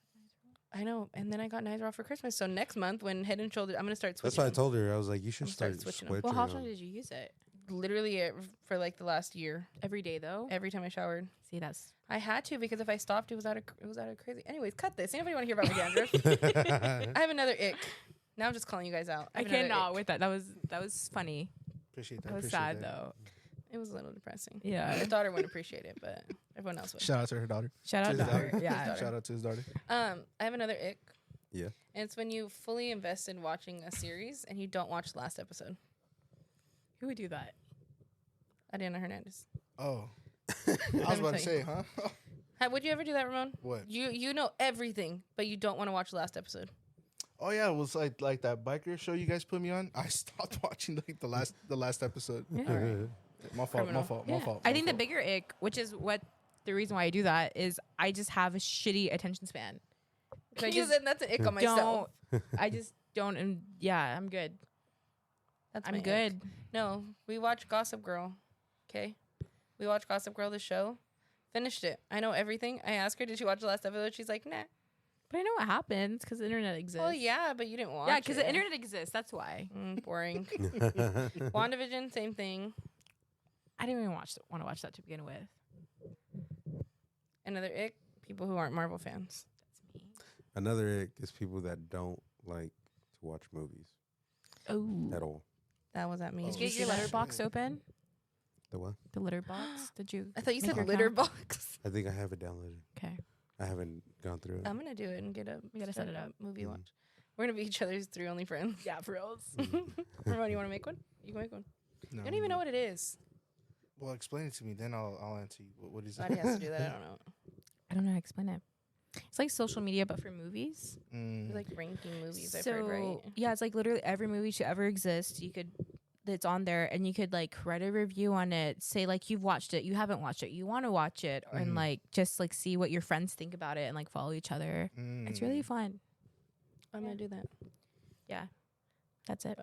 I know. And then I got Niagara for Christmas. So next month when Head and Shoulders, I'm gonna start switching. That's why I them. told her. I was like, you should I'm starting start switching 'em. switching. Well, how often them. did you use it? Literally for like the last year. Every day though. Every time I showered, See, that's I had to because if I stopped, it was out of crazy. Anyways, cut this. Anybody want to hear about my dandruff? I have another ick. Now I'm just calling you guys out. I have another cannot ick. with that. That was funny. Appreciate that. That was appreciate sad that. though. It was a little depressing. Yeah. My daughter wouldn't appreciate it, but everyone else would. Shout out to her daughter. Shout out To to his her. daughter. Yeah. daughter. Shout out to his daughter. I have another ick. Yeah. And it's when you fully invest in watching a series and you don't watch the last episode. Who would do that? Adriana Hernandez. Oh. I was about to say, huh? Would you ever do that, Ramon? What? You know everything, but you don't want to watch the last episode. Oh yeah, it was like that biker show you guys put me on. I stopped watching like the last episode. Yeah. My fault. Criminal. My fault. My fault. I my think the fault. bigger ick, which is what the reason why I do that, is I just have a shitty attention span. So I You just said that's an ick on myself. don't. I just don't. And yeah, I'm good. That's I'm my ick. good. No, we watched Gossip Girl. Okay, we watched Gossip Girl, the show. Finished it. I know everything. I asked her, did she watch the last episode? She's like, nah. But I know what happens because the internet exists. Well, yeah, but you didn't watch. Yeah, because the it. internet exists. That's why. Boring. WandaVision, same thing. I didn't even want to watch that to begin with. Another ick. People who aren't Marvel fans. That's me. Another ick is people that don't like to watch movies Oh. at all. That was at me. Oh, Did you get See your that? letterbox open? The what? The litter box? Did you? I thought you make said your litter account? box. I think I have it downloaded. Okay. I haven't gone through it. I'm gonna do it and get a. We gotta set it up. Movie Mhm. watch. We're gonna be each other's three only friends. Yeah, for reals. Ramon, you want to make one? You can make one. No, You don't even know what it is. Well, explain it to me, then I'll answer you. What is it? Adi has to do that. I don't know. I don't know how to explain it. It's like social media, but for movies. Mm. It's like ranking movies. I've So heard, right? yeah, it's like literally every movie to ever exist. You could, that's on there, and you could like write a review on it. Say like you've watched it, you haven't watched it, you want to watch it, and Mhm. like just like see what your friends think about it, and like follow each other. It's really fun. I'm gonna do that. That's it.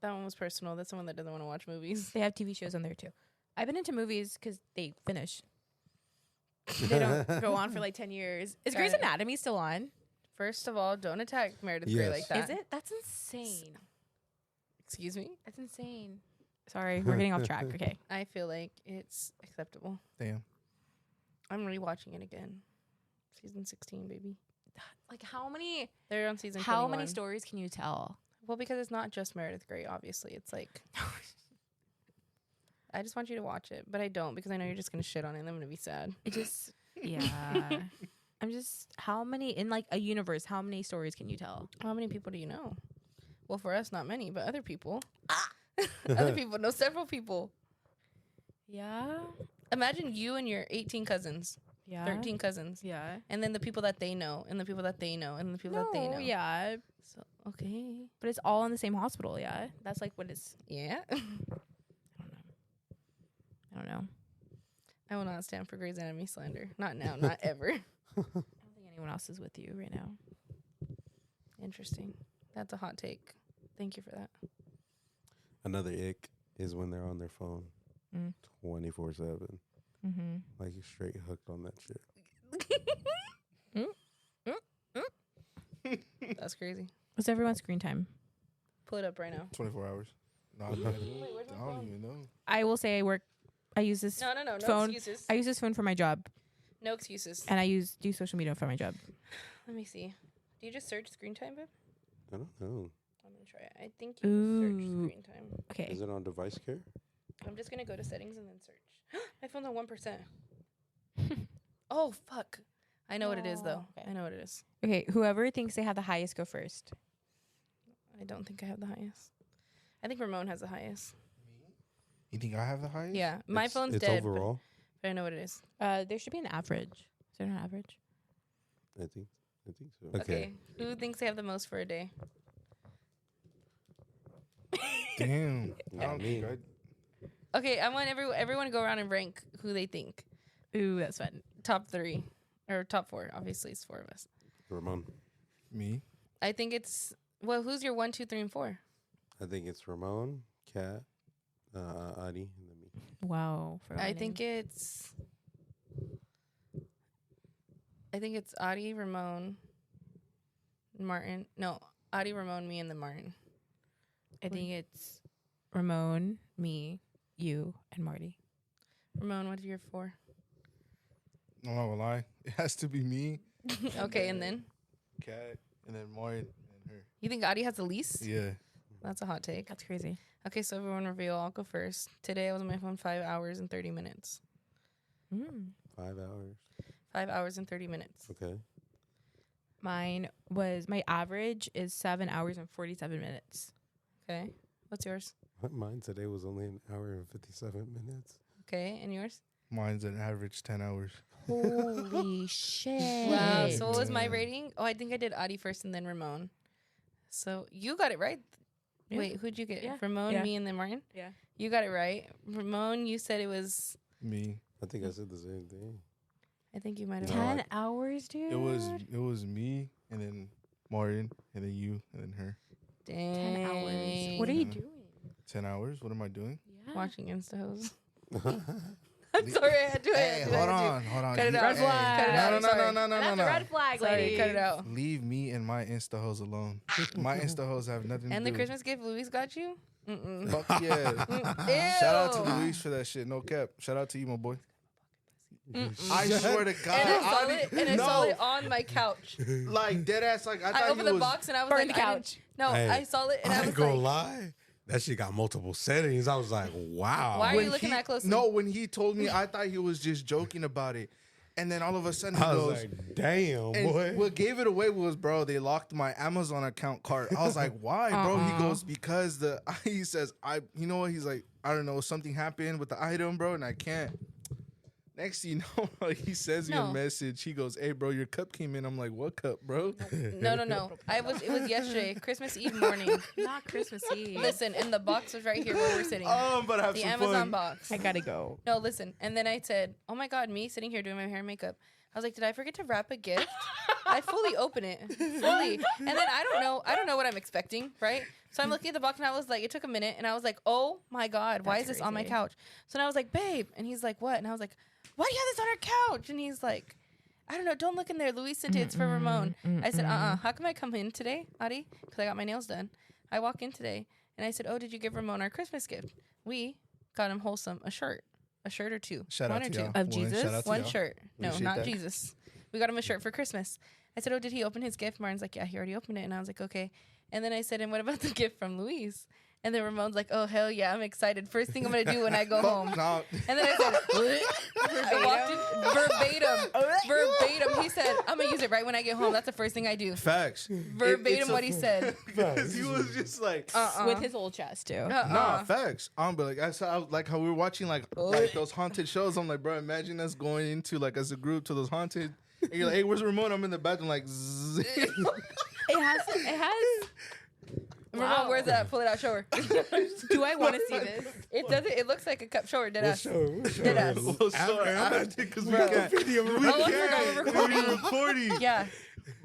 That one was personal. That's someone that doesn't want to watch movies. They have TV shows on there too. I've been into movies because they finish. They don't go on for like 10 years. Is Grey's Got it. Anatomy still on? First of all, don't attack Meredith Grey Yes. like that. Is it? That's insane. Excuse me. That's insane. Sorry, we're getting off track. Okay. I feel like it's acceptable. Damn. I'm rewatching it again. Season 16, baby. Like how many They're on season. how 21. many stories can you tell? Well, because it's not just Meredith Grey. Obviously, it's like I just want you to watch it, but I don't because I know you're just gonna shit on it, and I'm gonna be sad. It just yeah. I'm just how many in like a universe, how many stories can you tell? How many people do you know? Well, for us, not many, but other people. Other people know several people. Yeah. Imagine you and your 18 cousins, Yeah. 13 cousins, Yeah. and then the people that they know, and the people that they know, and the people that they know. Yeah. So okay. But it's all in the same hospital, yeah. That's like what it's Yeah. I don't know. I will not stand for Grey's Anatomy slander. Not now. Not ever. I don't think anyone else is with you right now. Interesting. That's a hot take. Thank you for that. Another ick is when they're on their phone Mm. 24/7. Mm-hmm. Like you're straight hooked on that shit. That's crazy. What's everyone's screen time? Pull it up right now. 24 hours. No, I Wait, where's my don't phone? even know. I will say I use this No phone. excuses. I use this phone for my job, No excuses. and I do social media for my job. Let me see. Do you just search screen time, babe? I don't know. I'm gonna try it. I think you just search Ooh. screen time. Okay. Is it on device care? I'm just gonna go to settings and then search. My phone's on 1%. Oh fuck! I know what it is though. No. Okay. I know what it is. Okay. Whoever thinks they have the highest, go first. I don't think I have the highest. I think Ramon has the highest. You think I have the highest? Yeah, my It's- phone's it's dead. overall. But I know what it is. There should be an average. Is there an average? I think so. Okay. Who thinks they have the most for a day? Damn. I Not don't me. think Okay, I want everyone to go around and rank who they think. Ooh, that's fun. Top 3 or top 4. Obviously, it's 4 of us. Ramon. Me? I think it's who's your 1, 2, 3, and 4? I think it's Ramon, Kat, Adi, and then me. Wow. I think it's Adi, Ramon, Martin. No, Adi, Ramon, me, and then Martin. I think it's Ramon, me, you, and Marty. Ramon, what's your 4? I'm not gonna lie. It has to be me, Okay, and then Kat, and then Martin, and her. you think Adi has the least? Yeah. That's a hot take. That's crazy. Okay, so everyone reveal. I'll go first. Today I was on my phone 5 hours and 30 minutes. 5 hours. 5 hours and 30 minutes. Okay. Mine was, my average is 7 hours and 47 minutes. Okay. What's yours? Mine today was only an hour and 57 minutes. Okay, and yours? Mine's an average 10 hours. Holy shit. Wow. So what was my rating? Oh, I think I did Adi first and then Ramon. So you got it right. Yeah. Wait, who'd you get? Yeah. Ramon, Yeah. me, and then Martin? Yeah. You got it right. Ramon, you said it was, Me. I think I said the same thing. I think you might have. No, 10 I- hours, dude? It was me, and then Martin, and then you, and then her. 10 hours. What are you Yeah. doing? 10 hours? What am I doing? Yeah. Watching Insta hoes. I'm sorry, I had to. Hey, hold on. Cut it out. Red flag. Cut it out. No, Sorry. no. That's a red flag, Sorry, lady. cut it out. Leave me and my Insta hoes alone. My Insta hoes have nothing And to the do. Christmas gift Luis got you? Mm-mm. Fuck yeah. Ew. Shout out to Luis for that shit. No cap. Shout out to you, my boy. I swear to God. And I saw I it, didn't- and I saw no, it on my couch. like dead ass. Like I I thought opened he the was. box and I was Burn like, the I didn't- couch. No, Hey, I saw it and I I was ain't gonna like, lie. That shit got multiple settings. I was like, wow. Why are you When looking he- that closely? No, when he told me, I thought he was just joking about it, and then all of a sudden he I was goes. like, damn, And boy. what gave it away was, bro, they locked my Amazon account card. I was like, why, bro? He goes, because he says, you know what? He's like, I don't know, something happened with the item, bro, and I can't. Next thing you know, he sends me No. a message. He goes, hey, bro, your cup came in. I'm like, what cup, bro? No. It was yesterday, Christmas Eve morning. Not Christmas Eve. Listen, and the box was right here where we're sitting. Oh, I'm about to have The some Amazon fun. box. I gotta go. No, listen. And then I said, oh my God, me sitting here doing my hair and makeup. I was like, did I forget to wrap a gift? I fully open it. Fully. And then I don't know what I'm expecting, right? So I'm looking at the box and I was like, it took a minute and I was like, oh my God, why is That's this on my crazy. couch? So then I was like, babe. And he's like, what? And I was like, why do you have this on our couch? And he's like, I don't know. Don't look in there. Luis sent it. It's for Ramon. I said, how come I come in today, Adi? Because I got my nails done. I walk in today and I said, oh, did you give Ramon our Christmas gift? We got him wholesome, a shirt or two. Shout One out or to two. y'all. Of Jesus? Shout out to One y'all. shirt. No, Appreciate not that. Jesus. We got him a shirt for Christmas. I said, oh, did he open his gift? Martin's like, yeah, he already opened it. And I was like, okay. And then I said, and what about the gift from Luis? And then Ramon's like, oh, hell yeah, I'm excited. First thing I'm going to do when I go home. No. And then I said, I walked in verbatim. He said, I'm going to use it right when I get home. That's the first thing I do. Facts. Verbatim what he said. Because he was just like, With his old chest, too. nah, facts. But like I saw, like how we were watching like those haunted shows. I'm like, bro, imagine us going into like as a group to those haunted. And you're like, hey, where's Ramon? I'm in the bathroom, like, zzz. It has. Ramon, Wow. where's that? Pull it out, show her. Do I want to see this? It doesn't. It looks like a cup. Show her, dead ass. Dead ass. Because we can't. we're recording. We're recording. Yeah,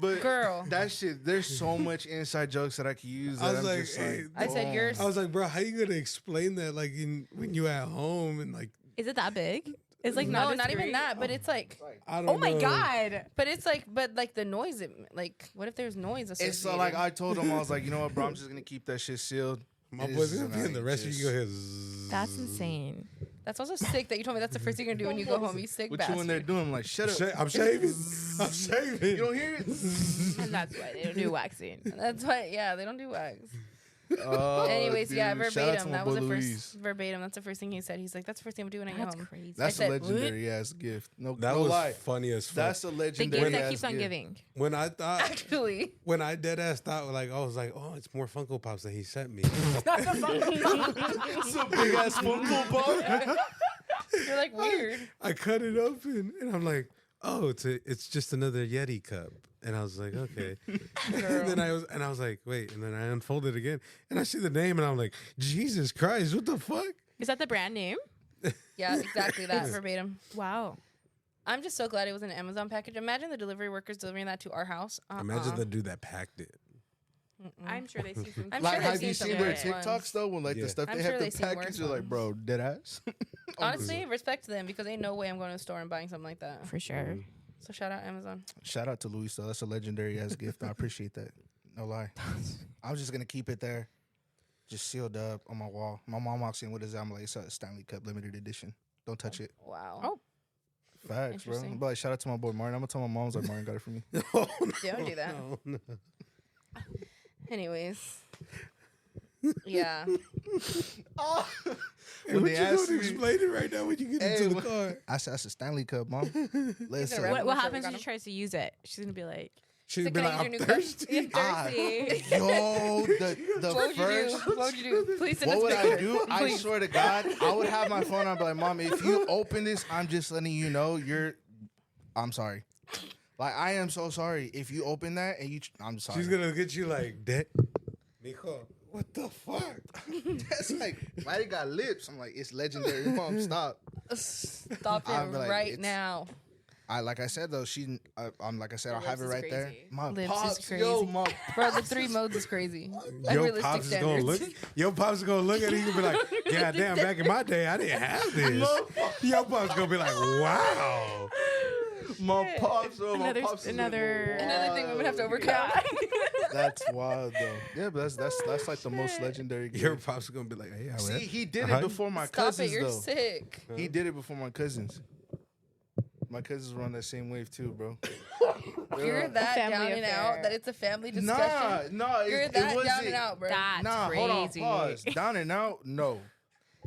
But girl. that shit, there's so much inside jokes that I could use. I That was I'm like, just hey, I said yours. I was like, bro, how you gonna explain that? Like, when you at home and like, Is it that big? It's like No, not, not even discreet? that. But it's like, I don't. Oh my know. God. but it's like, but like the noise. Like, what if there's noise associated? It's so like I told him, I was like, you know what, bro, I'm just gonna keep that shit sealed. My It boy's is gonna be in the annoying, rest of you just- go ahead. zzz. That's insane. That's also sick that you told me that's the first thing you're gonna do when you go home. You sick What you in there bastard. doing? I'm like, shut up. I'm shaving. I'm shaving. You don't hear it? And that's why they don't do waxing. That's why. Yeah, they don't do wax. Oh, Anyways, yeah, dude. Shout out to verbatim. my That was boy the Luis. first verbatim. That's the first thing he said. He's like, that's the first thing I'm doing when I get That's home. crazy. That's I a said, legendary ass gift. No, That no was lie. funny as fuck. That's a The legendary gift that ass keeps on gift. giving. when I thought, Actually, when I dead ass thought, like, I was like, oh, it's more Funko Pops that he sent me. It's a big ass Funko Pop. you're like weird. I cut it open and I'm like, oh, it's just another Yeti cup. And I was like, okay. And then I was like, wait. And then I unfolded again and I see the name and I'm like, Jesus Christ, what the fuck? Is that the brand name? Yeah, exactly that verbatim. Wow. I'm just so glad it was an Amazon package. Imagine the delivery workers delivering that to our house. Imagine the dude that packed it. I'm sure they see some. I'm Like, sure they've have you seen seen some their worse TikToks ones. though? When like Yeah. the stuff I'm they sure have to they've seen package, worse you're like, ones. bro, dead ass. Honestly, respect to them because ain't no way I'm going to the store and buying something like that. For sure. So shout out Amazon. Shout out to Luis though. That's a legendary ass gift. I appreciate that. No lie. I was just gonna keep it there, just sealed up on my wall. My mom walks in, what is that? I'm like, it's a Stanley Cup limited edition. Don't touch it. Wow. Oh. Facts, bro. Interesting. But like, shout out to my boy Martin. I'm gonna tell my mom's like Martin got it for me. Don't do that. No. Anyways. Yeah. When What they you asked gonna me- explain it right now when you get Hey, into the what- car? I said that's a Stanley Cup, mom. Listen, Right. What Before we happens got when she him. tries to use it? She's gonna be like, She'd So be can like, I I'm use your new thirsty. cup? Ah, Thirsty. yo, the What would you first. do? What would you do? Please send What us would I pictures. do? I Please. swear to God, I would have my phone. I'd be like, Mom, if you open this, I'm just letting you know I'm sorry. Like, I am so sorry. If you open that and I'm sorry. She's gonna look at you like, Mijo, what the fuck? That's like, why they got lips? I'm like, it's legendary. Mom, stop. Stop I'd it be like, right it's- now. Like I said though, I'm like I said, I'll Lips have it is right there. crazy. My Lips is pops, crazy. yo, my Bro, the 3 modes is crazy. Your Unrealistic pops is gonna standards. look. Your pops is gonna look at it and be like, "God damn! Back in my day, I didn't have this." Your pops gonna be like, "Wow." my pops, bro, my Another- pops is another- Another thing women have to overcome. That's wild though. Yeah, but that's like the most legendary. Your gift. pops is gonna be like, "Hey, I See, read." he did Uh-huh. it before my Stop cousins it, you're though. sick. He did it before my cousins. My cousins were on that same wave too, bro. You're that family down and affair. out that it's a family discussion. Nah, You're it that down wasn't. and out, bro. that's Nah, crazy. hold on, pause. Down and out? No.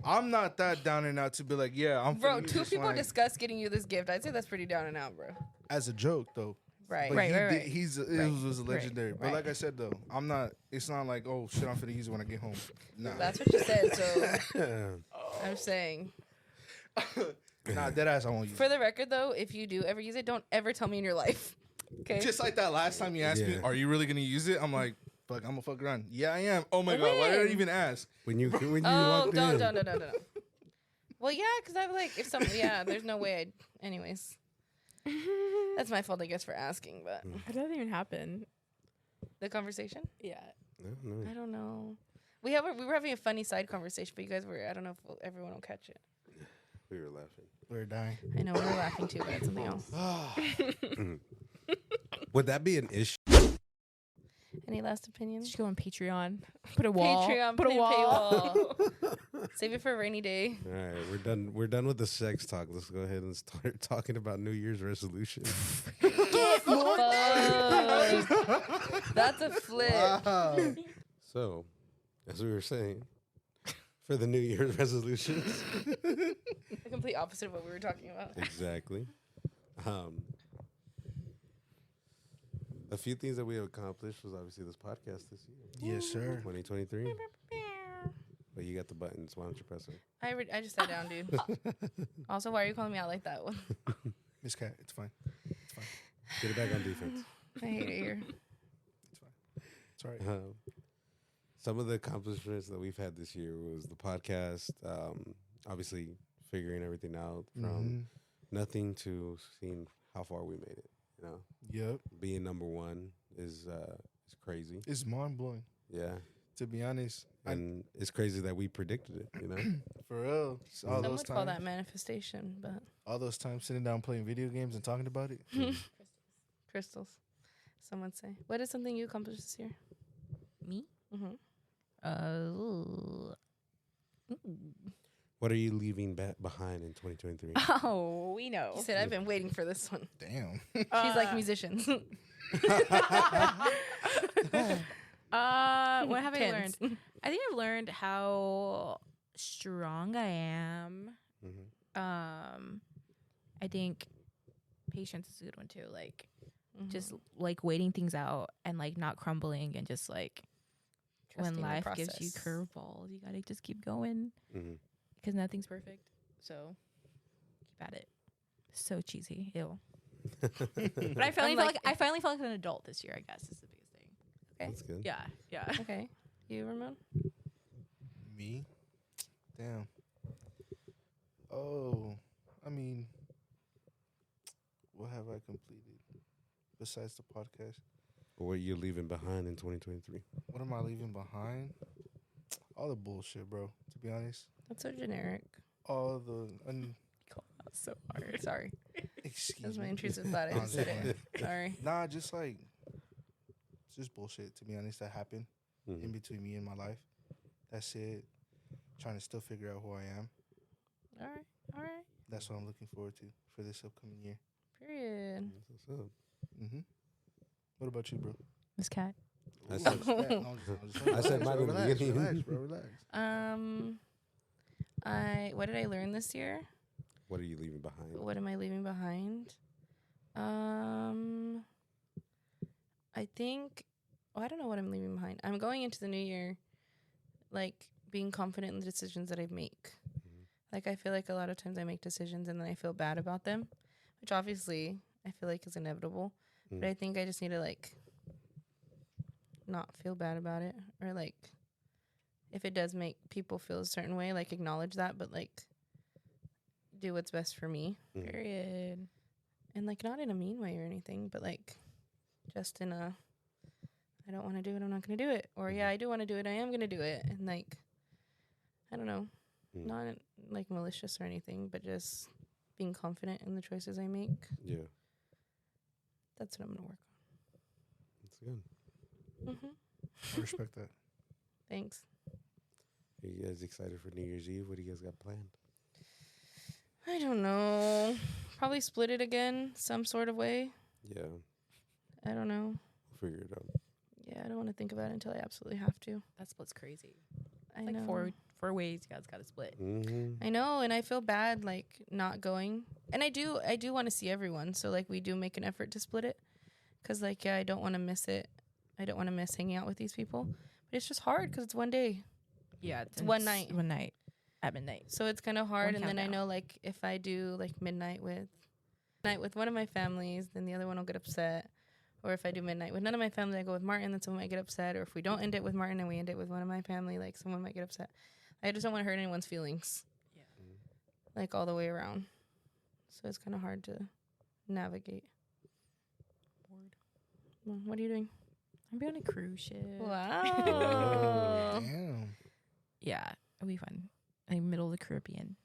I'm not that down and out to be like, yeah, I'm Bro, finna use 2 this people line. discuss getting you this gift. I'd say that's pretty down and out, bro. as a joke though. Right. But Right, he right, did, right. it was legendary. But right. like I said though, I'm not. It's not like, oh shit, I'm finna use it when I get home. Nah, That's what you said, so I'm saying. nah, dead ass. I won't use it. For the record, though, if you do ever use it, don't ever tell me in your life. Okay? Just like that last time you asked me, Yeah. are you really gonna use it? I'm like, fuck, I'm gonna fuck around. Yeah, I am. Oh my god, why did I When? even ask? when you Oh, walked in. don't. Well, yeah, because I'm like, if somebody, yeah, there's no way I'd, anyways. That's my fault, I guess, for asking, but How did that even happen? the conversation? Yeah. No. I don't know. We were having a funny side conversation, but you guys were, I don't know if everyone will catch it. We were laughing. We're dying. I know we were laughing too, but it's something else. Would that be an issue? Any last opinions? Just go on Patreon. Put a wall. Patreon, Put a wall. Save it for a rainy day. All right, we're done. We're done with the sex talk. Let's go ahead and start talking about New Year's resolutions. Fuck. That's a flip. Wow. So, as we were saying, for the New Year's resolutions, The complete opposite of what we were talking about. exactly. A few things that we have accomplished was obviously this podcast this year, Yes, sir. 2023. But you got the buttons. Why don't you press it? I just sat down, dude. Also, why are you calling me out like that? Miss Cat, it's fine. Get it back on defense. I hate it here. It's all right. Some of the accomplishments that we've had this year was the podcast. Obviously, figuring everything out from nothing to seeing how far we made it. You know, Yep. being number one is crazy. It's mind blowing. Yeah, To be honest, and it's crazy that we predicted it. You know, for real. It's all Some those would call that times, manifestation, but all those times sitting down playing video games and talking about it. crystals. Some would say. What is something you accomplished this year? Me? Mm-hmm. what are you leaving behind in 2023? Oh, we know. He said, I've been waiting for this one. Damn. She's like musicians. What have I Pens. learned? I think I've learned how strong I am. Mhm. I think patience is a good one too. Like Mhm. just like waiting things out and like not crumbling and just like Trusting when the life gives you process. curveballs, you gotta just keep going Mhm. because nothing's perfect. So keep at it. So cheesy, ew. But I finally felt like I finally felt like an adult this year. I guess is the biggest thing. That's good. Yeah, yeah. Okay. You, Ramon? Me? Damn. Oh, I mean, what have I completed besides the podcast? What are you leaving behind in 2023? What am I leaving behind? All the bullshit, bro. To be honest, That's so generic. all the So hard. Sorry. Excuse That's my me. intrusive thought. I I'm just said just it. Sorry. Nah, just like it's just bullshit to be honest that happened in Mhm. between me and my life. That's it. Trying to still figure out who I am. All right. All right. That's what I'm looking forward to for this upcoming year. Period. That's what's up. Mm-hmm. What about you, bro? Miss Cat. I Ooh, said- what's that? No, I'm just- I said relax, mine bro, in the relax, beginning. relax, bro, relax. What did I learn this year? What are you leaving behind? What am I leaving behind? I think I don't know what I'm leaving behind. I'm going into the new year like being confident in the decisions that I make. Like I feel like a lot of times I make decisions and then I feel bad about them, which obviously I feel like is inevitable. Mm. But I think I just need to like not feel bad about it, or like if it does make people feel a certain way, like acknowledge that, but like do what's best for me. Mm. Period. And like not in a mean way or anything, but like just in a I don't want to do it, I'm not going to do it. Or yeah, I do want to do it, I am going to do it. And like I don't know, Mm. not like malicious or anything, but just being confident in the choices I make. Yeah, That's what I'm going to work that's good. on. Mm-hmm. I respect that. Thanks. Are you guys excited for New Year's Eve? What do you guys got planned? I don't know. Probably split it again, some sort of way. Yeah, I don't know. we'll figure it out. Yeah, I don't want to think about it until I absolutely have to. That split's crazy. I Like know. four ways you guys got to split. Mm-hmm. I know, and I feel bad like not going. And I do want to see everyone. So like we do make an effort to split it, cuz like yeah, I don't want to miss it. I don't want to miss hanging out with these people. But it's just hard cuz it's one day. Yeah, It's one night. One night at midnight. So it's kind of hard, One and then I countdown. know like if I do like midnight with one of my families, then the other one will get upset. Or if I do midnight with none of my family, I go with Martin, then someone might get upset. Or if we don't end it with Martin and we end it with one of my family, like someone might get upset. I just don't want to hurt anyone's feelings. Yeah. Like all the way around. So it's kind of hard to navigate. Well, what are you doing? I'm going on a cruise ship. Wow. Damn. Yeah, it'll be fun. Like middle of the Caribbean.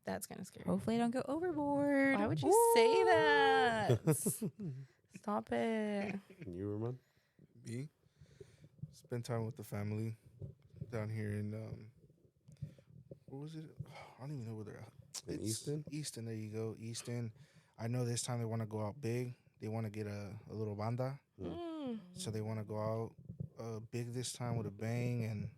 That's kind of scary. Hopefully, I don't go overboard. Why would you say that? Stop it. And you, Ramon? Me? Spend time with the family down here in what was it? I don't even know where they're at. In Easton? Easton, there you go. Easton. I know this time they want to go out big. They want to get a little banda. Mm. So they want to go out big this time with a bang. And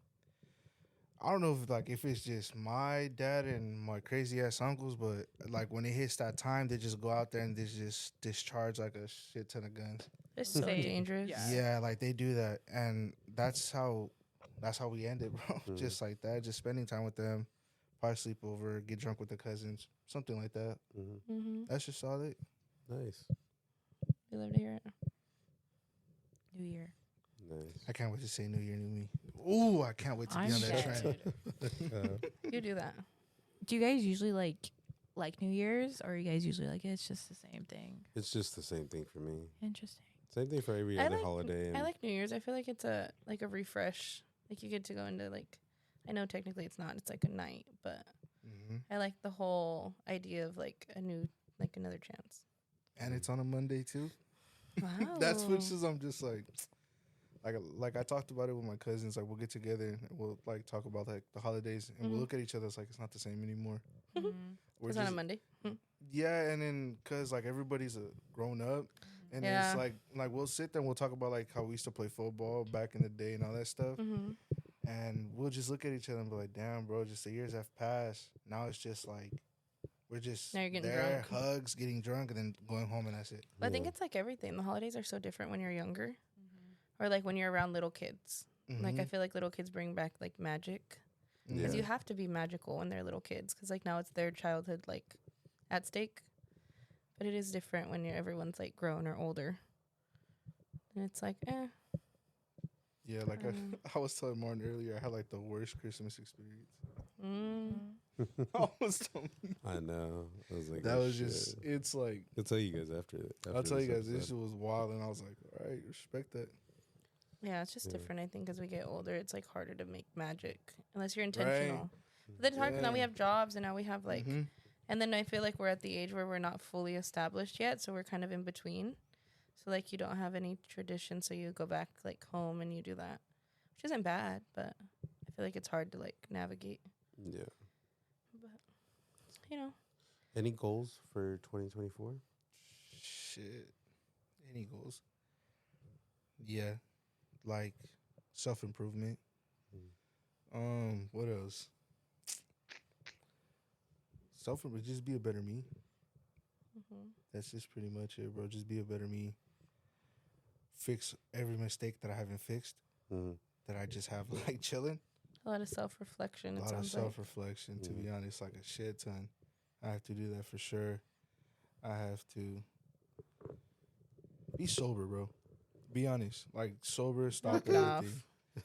I don't know if it's just my dad and my crazy ass uncles, but like when it hits that time, they just go out there and they just discharge like a shit ton of guns. It's so Same. dangerous. Yeah. Yeah, like they do that, and that's how we end it, bro. Mhm. Just like that, just spending time with them, probably sleep over, get drunk with the cousins, something like that. Mm-hmm. Mm-hmm. That's just solid. Nice. We love to hear it. New Year. Nice. I can't wait to say New Year, New Me. Ooh, I can't wait to be I'm on that dead. train. You do that. Do you guys usually like New Year's, or are you guys usually like it's just the same thing? It's just the same thing for me. Interesting. Same thing for every I other like- holiday. And I like New Year's. I feel like it's a refresh. Like you get to go into like, I know technically it's not. It's like a night, but hmm I like the whole idea of like another chance. And it's on a Monday too. Wow. That's which is I'm just like I talked about it with my cousins. Like we'll get together and we'll like talk about like the holidays, and we'll Mhm. look at each other. It's like it's not the same anymore. Mhm. We're It's on a just- Monday. Yeah, and then cause like everybody's grown up, and Yeah. it's like we'll sit there and we'll talk about like how we used to play football back in the day and all that stuff, Mm-hmm. and we'll just look at each other and be like, "Damn, bro, just the years have passed. Now it's just like we're just Now you're getting there, drunk. hugs, getting drunk, and then going home, and that's it." But I think Yeah. it's like everything. The holidays are so different when you're younger, or like when you're around little kids. Like I Mhm. feel like little kids bring back like magic. Yeah. Because you have to be magical when they're little kids, because like now it's their childhood like at stake. But it is different when everyone's like grown or older, and it's like Yeah, like Mm. I was telling Martin earlier, I had like the worst Christmas experience. mm, I was telling I know. I was like, that oh, was shit. just, it's like, I'll tell you guys after. I'll tell you guys, this episode. was wild, and I was like, all right, respect that. yeah, it's just Yeah. different. I think as we get older, it's like harder to make magic unless you're intentional. But then it's hard because now we Yeah. have jobs and now we have like Mhm. And then I feel like we're at the age where we're not fully established yet, so we're kind of in between. So like you don't have any tradition, so you go back like home and you do that, which isn't bad, but I feel like it's hard to like navigate. Yeah. But you know, Any goals for 2024? Shit. Any goals? Yeah. Like self-improvement. What else? Just be a better me. That's just pretty much it, bro. Just be a better me. Fix every mistake that I haven't fixed. That I just have like chilling. a lot of self-reflection. A It lot of sounds like. self-reflection, to be honest, like a shit ton. I have to do that for sure. I have to be sober, bro. Be honest. Like, sober, stop Knock it off.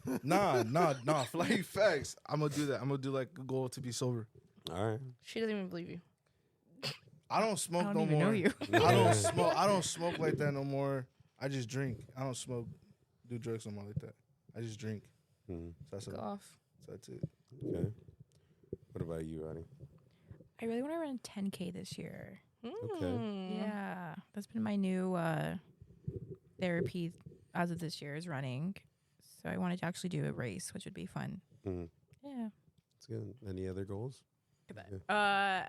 everything. Nah. Like, facts. I'm going to do that. I'm going to do, like, a goal to be sober. All right. She doesn't even believe you. I don't smoke I don't no even more. know you. I don't smoke like that no more. I just drink. I don't smoke, do drugs no more like that. I just drink. So that's, Go off. that's it. Okay. What about you, Ronnie? I really want to run 10K this year. Mm. Yeah, that's been my new therapy as of this year is running. So I wanted to actually do a race, which would be fun. Yeah. It's good. Any other goals? I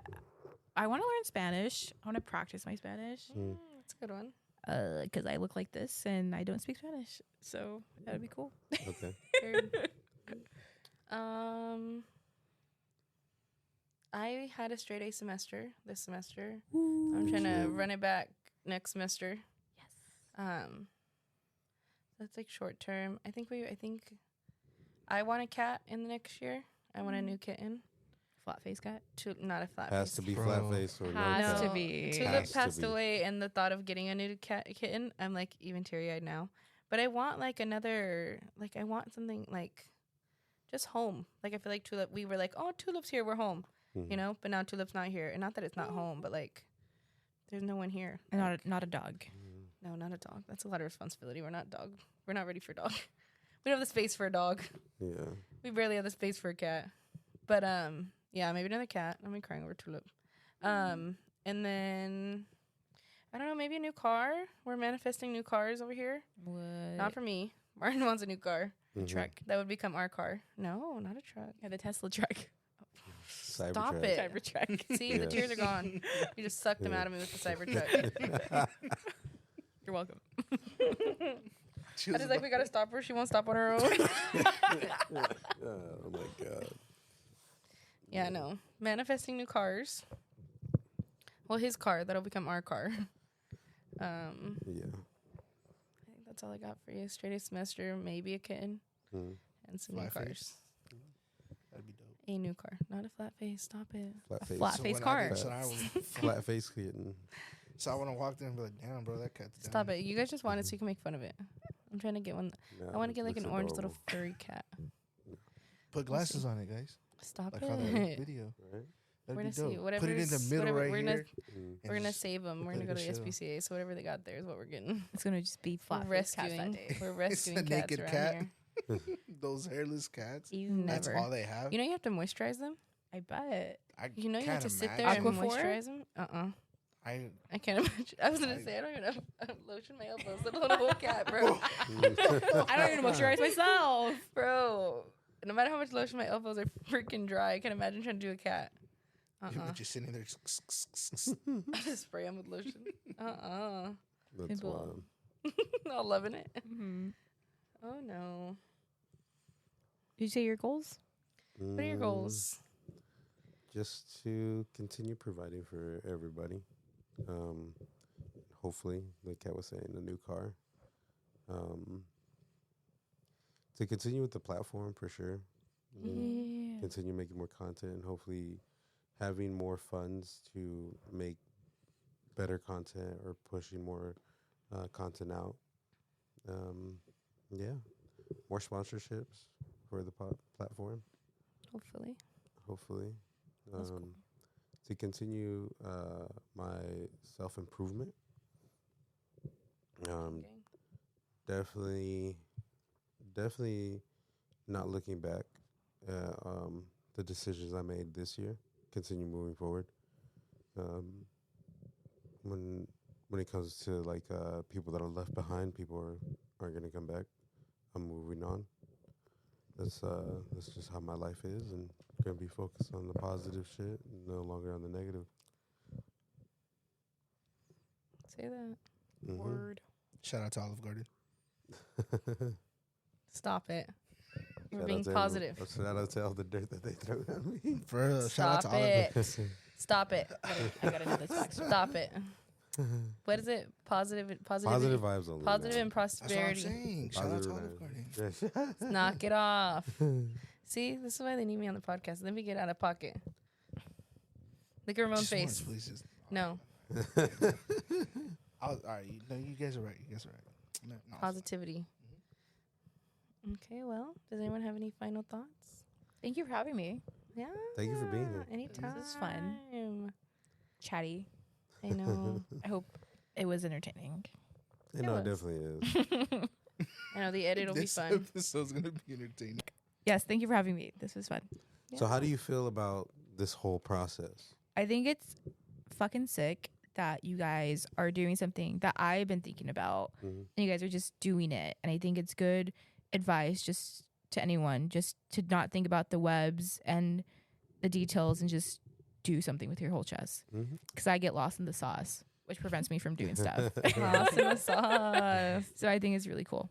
want to learn Spanish. I want to practice my Spanish That's a good one. because I look like this and I don't speak Spanish. So that would be cool. Okay. I had a straight A semester this semester. I'm trying to run it back next semester. Yes. That's like short term. I think I want a cat in the next year. I want a new kitten. Flat face cat. Not a flat Has face. to be Bro. flat face or no Has cat. to be. Tulip Has to passed be. away, and the thought of getting a new kitten, I'm like even teary eyed now. But I want like another, like I want something like just home. Like I feel like Tulip, we were like, oh, Tulip's here, we're home, you know. But now Tulip's not here, and not that it's not home, but like there's no one here. And Like, not a dog. no, not a dog. That's a lot of responsibility. We're not dog. We're not ready for dog. We don't have the space for a dog. Yeah. We barely have the space for a cat. But yeah, maybe another cat. I'm crying over Tulip. And then I don't know, maybe a new car. We're manifesting new cars over here. What? Not for me. Martin wants a new car. Mhm. truck. That would become our car. No, not a truck. Yeah, the Tesla truck. Stop Cybertruck. it. Cybertruck. See, the Yes. tears are gone. You just sucked them out of me with the Cybertruck. You're welcome. She I was just like, we gotta stop her. She won't stop on her own. Oh my god. Yeah, no. Manifesting new cars. Well, his car. That'll become our car. Yeah. I think that's all I got for you. Straight A semester, maybe a kitten, Mhm. and some new Flat cars. face. That'd be dope. A new car, not a flat face. Stop it. Flat face. flat face when I car. get- Flat face kitten. So I want to walk there and be like, damn, bro, that cat's down. Stop it. You guys just want it so you can make fun of it. I'm trying to get one. No, I want to get like looks an orange adorable, little furry cat. Put glasses on it, guys. Stop Like it. how that video. Right? That'd We're be gonna see dope. whatever. Put it in the middle right we're here. Gonna, Mm. we're gonna just save them. We're gonna let go to it the chill. SPCA. So whatever they got there is what we're getting. It's gonna just be We're flat face cats that rescuing. day. We're rescuing a cats naked around cat. here. Those hairless cats. You That's never. all they have. You know you have to moisturize them. I bet. I You know you have can't to sit there imagine. and Aquaphor? moisturize them. I can't imagine. I was gonna I- say I don't even have lotion my elbows. Let alone a whole cat, bro. I don't even moisturize myself. Bro, no matter how much lotion my elbows are freaking dry, I can't imagine trying to do a cat. You're just sitting there. I just spray them with lotion. That's People. wild. Not loving it. Mm-hmm. Oh no. Did you say your goals? What are your Mm, goals? Just to continue providing for everybody. Hopefully, like Kat was saying, a new car. To continue with the platform for sure. Yeah. Continue making more content and hopefully having more funds to make better content or pushing more content out. Yeah, more sponsorships for the platform. Hopefully. Hopefully, That's cool. to continue my self-improvement. Okay. Definitely not looking back at the decisions I made this year. Continue moving forward. when it comes to like people that are left behind, people aren't gonna come back. I'm moving on. That's just how my life is, and gonna be focused on the positive shit, no longer on the negative. Say that. Mhm. Word. Shout out to Olive Garden. Stop it. We're Shout being out to positive. Shout out to all the dirt that they throw at me. For real, shout out Stop to Olive it. Stop it. I gotta know this backstory. Stop it. What is it? Positive. Positive vibes only. Positive man. and That's what I'm prosperity. saying. Shout out to Positive Olive vibes. Garden. Yes. Knock it off. See, this is why they need me on the podcast. Let me get out of pocket. Look at Ramon's Just once, face. please, just- No. all right, you guys are right. You guys are right. No, it's fine. Positivity. Okay, well, does anyone have any final thoughts? Thank you for having me. Yeah. Thank you for being here. Anytime. This is fun. Chatty. I know. I hope it was entertaining. You know, it was. definitely is. I know the edit will be This fun. episode's gonna be entertaining. Yes, thank you for having me. This was fun. So, how do you feel about this whole process? I think it's fucking sick that you guys are doing something that I've been thinking about, Mhm. and you guys are just doing it. And I think it's good advice just to anyone, just to not think about the webs and the details and just do something with your whole chest. Mm-hmm. Because I get lost in the sauce, which prevents me from doing stuff. Lost in the sauce. So I think it's really cool.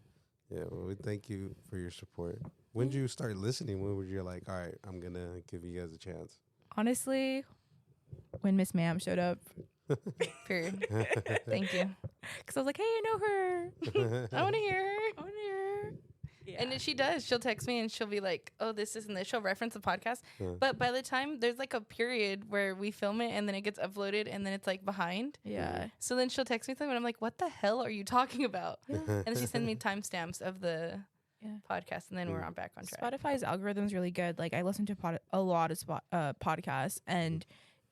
Yeah, well, we thank you for your support. When did you start listening? When were you like, all right, I'm going to give you guys a chance? Honestly, when Miss Ma'am showed up, Period. Thank you. because I was like, hey, I know her. I want to hear her. I want to hear her. Yeah. And then she does. She'll text me and she'll be like, oh, this isn't this. She'll reference the podcast. Yeah. But by the time there's like a period where we film it and then it gets uploaded and then it's like behind. Yeah. So then she'll text me something and I'm like, what the hell are you talking about? Yeah. And then she sends me timestamps of the Yeah. podcast and then we're on back on track. Spotify's algorithm's really good. Like I listen to a lot of podcasts, and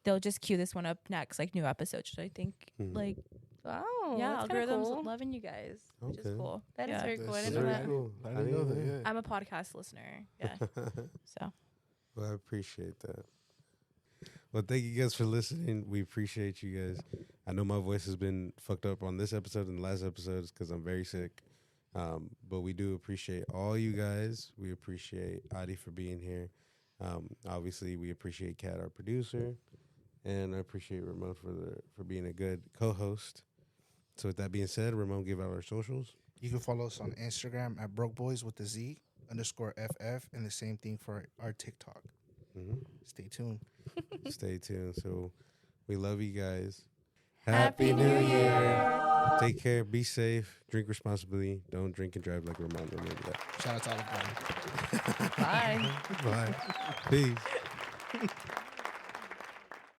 they'll just cue this one up next, like new episodes. So I think Mhm. like Oh, yeah, that's kinda algorithms cool. loving you guys, which is Okay. cool. That is Yeah. very cool. I That's didn't know very that. cool. I didn't know that. Yeah. I'm a podcast listener. Yeah. So Well, I appreciate that. Well, thank you guys for listening. We appreciate you guys. I know my voice has been fucked up on this episode and the last episodes because I'm very sick. But we do appreciate all you guys. We appreciate Adi for being here. Obviously, we appreciate Kat, our producer, and I appreciate Ramon for being a good co-host. So with that being said, Ramon, give out our socials. You can follow us on Instagram at BrokeBoys with the Z_FF, and the same thing for our TikTok. Mm-hmm. Stay tuned. Stay tuned. So we love you guys. Happy New Year. Take care. Be safe. Drink responsibly. Don't drink and drive like Ramon. Remember that. Shout out to Olive Garden. Bye. Bye. Peace.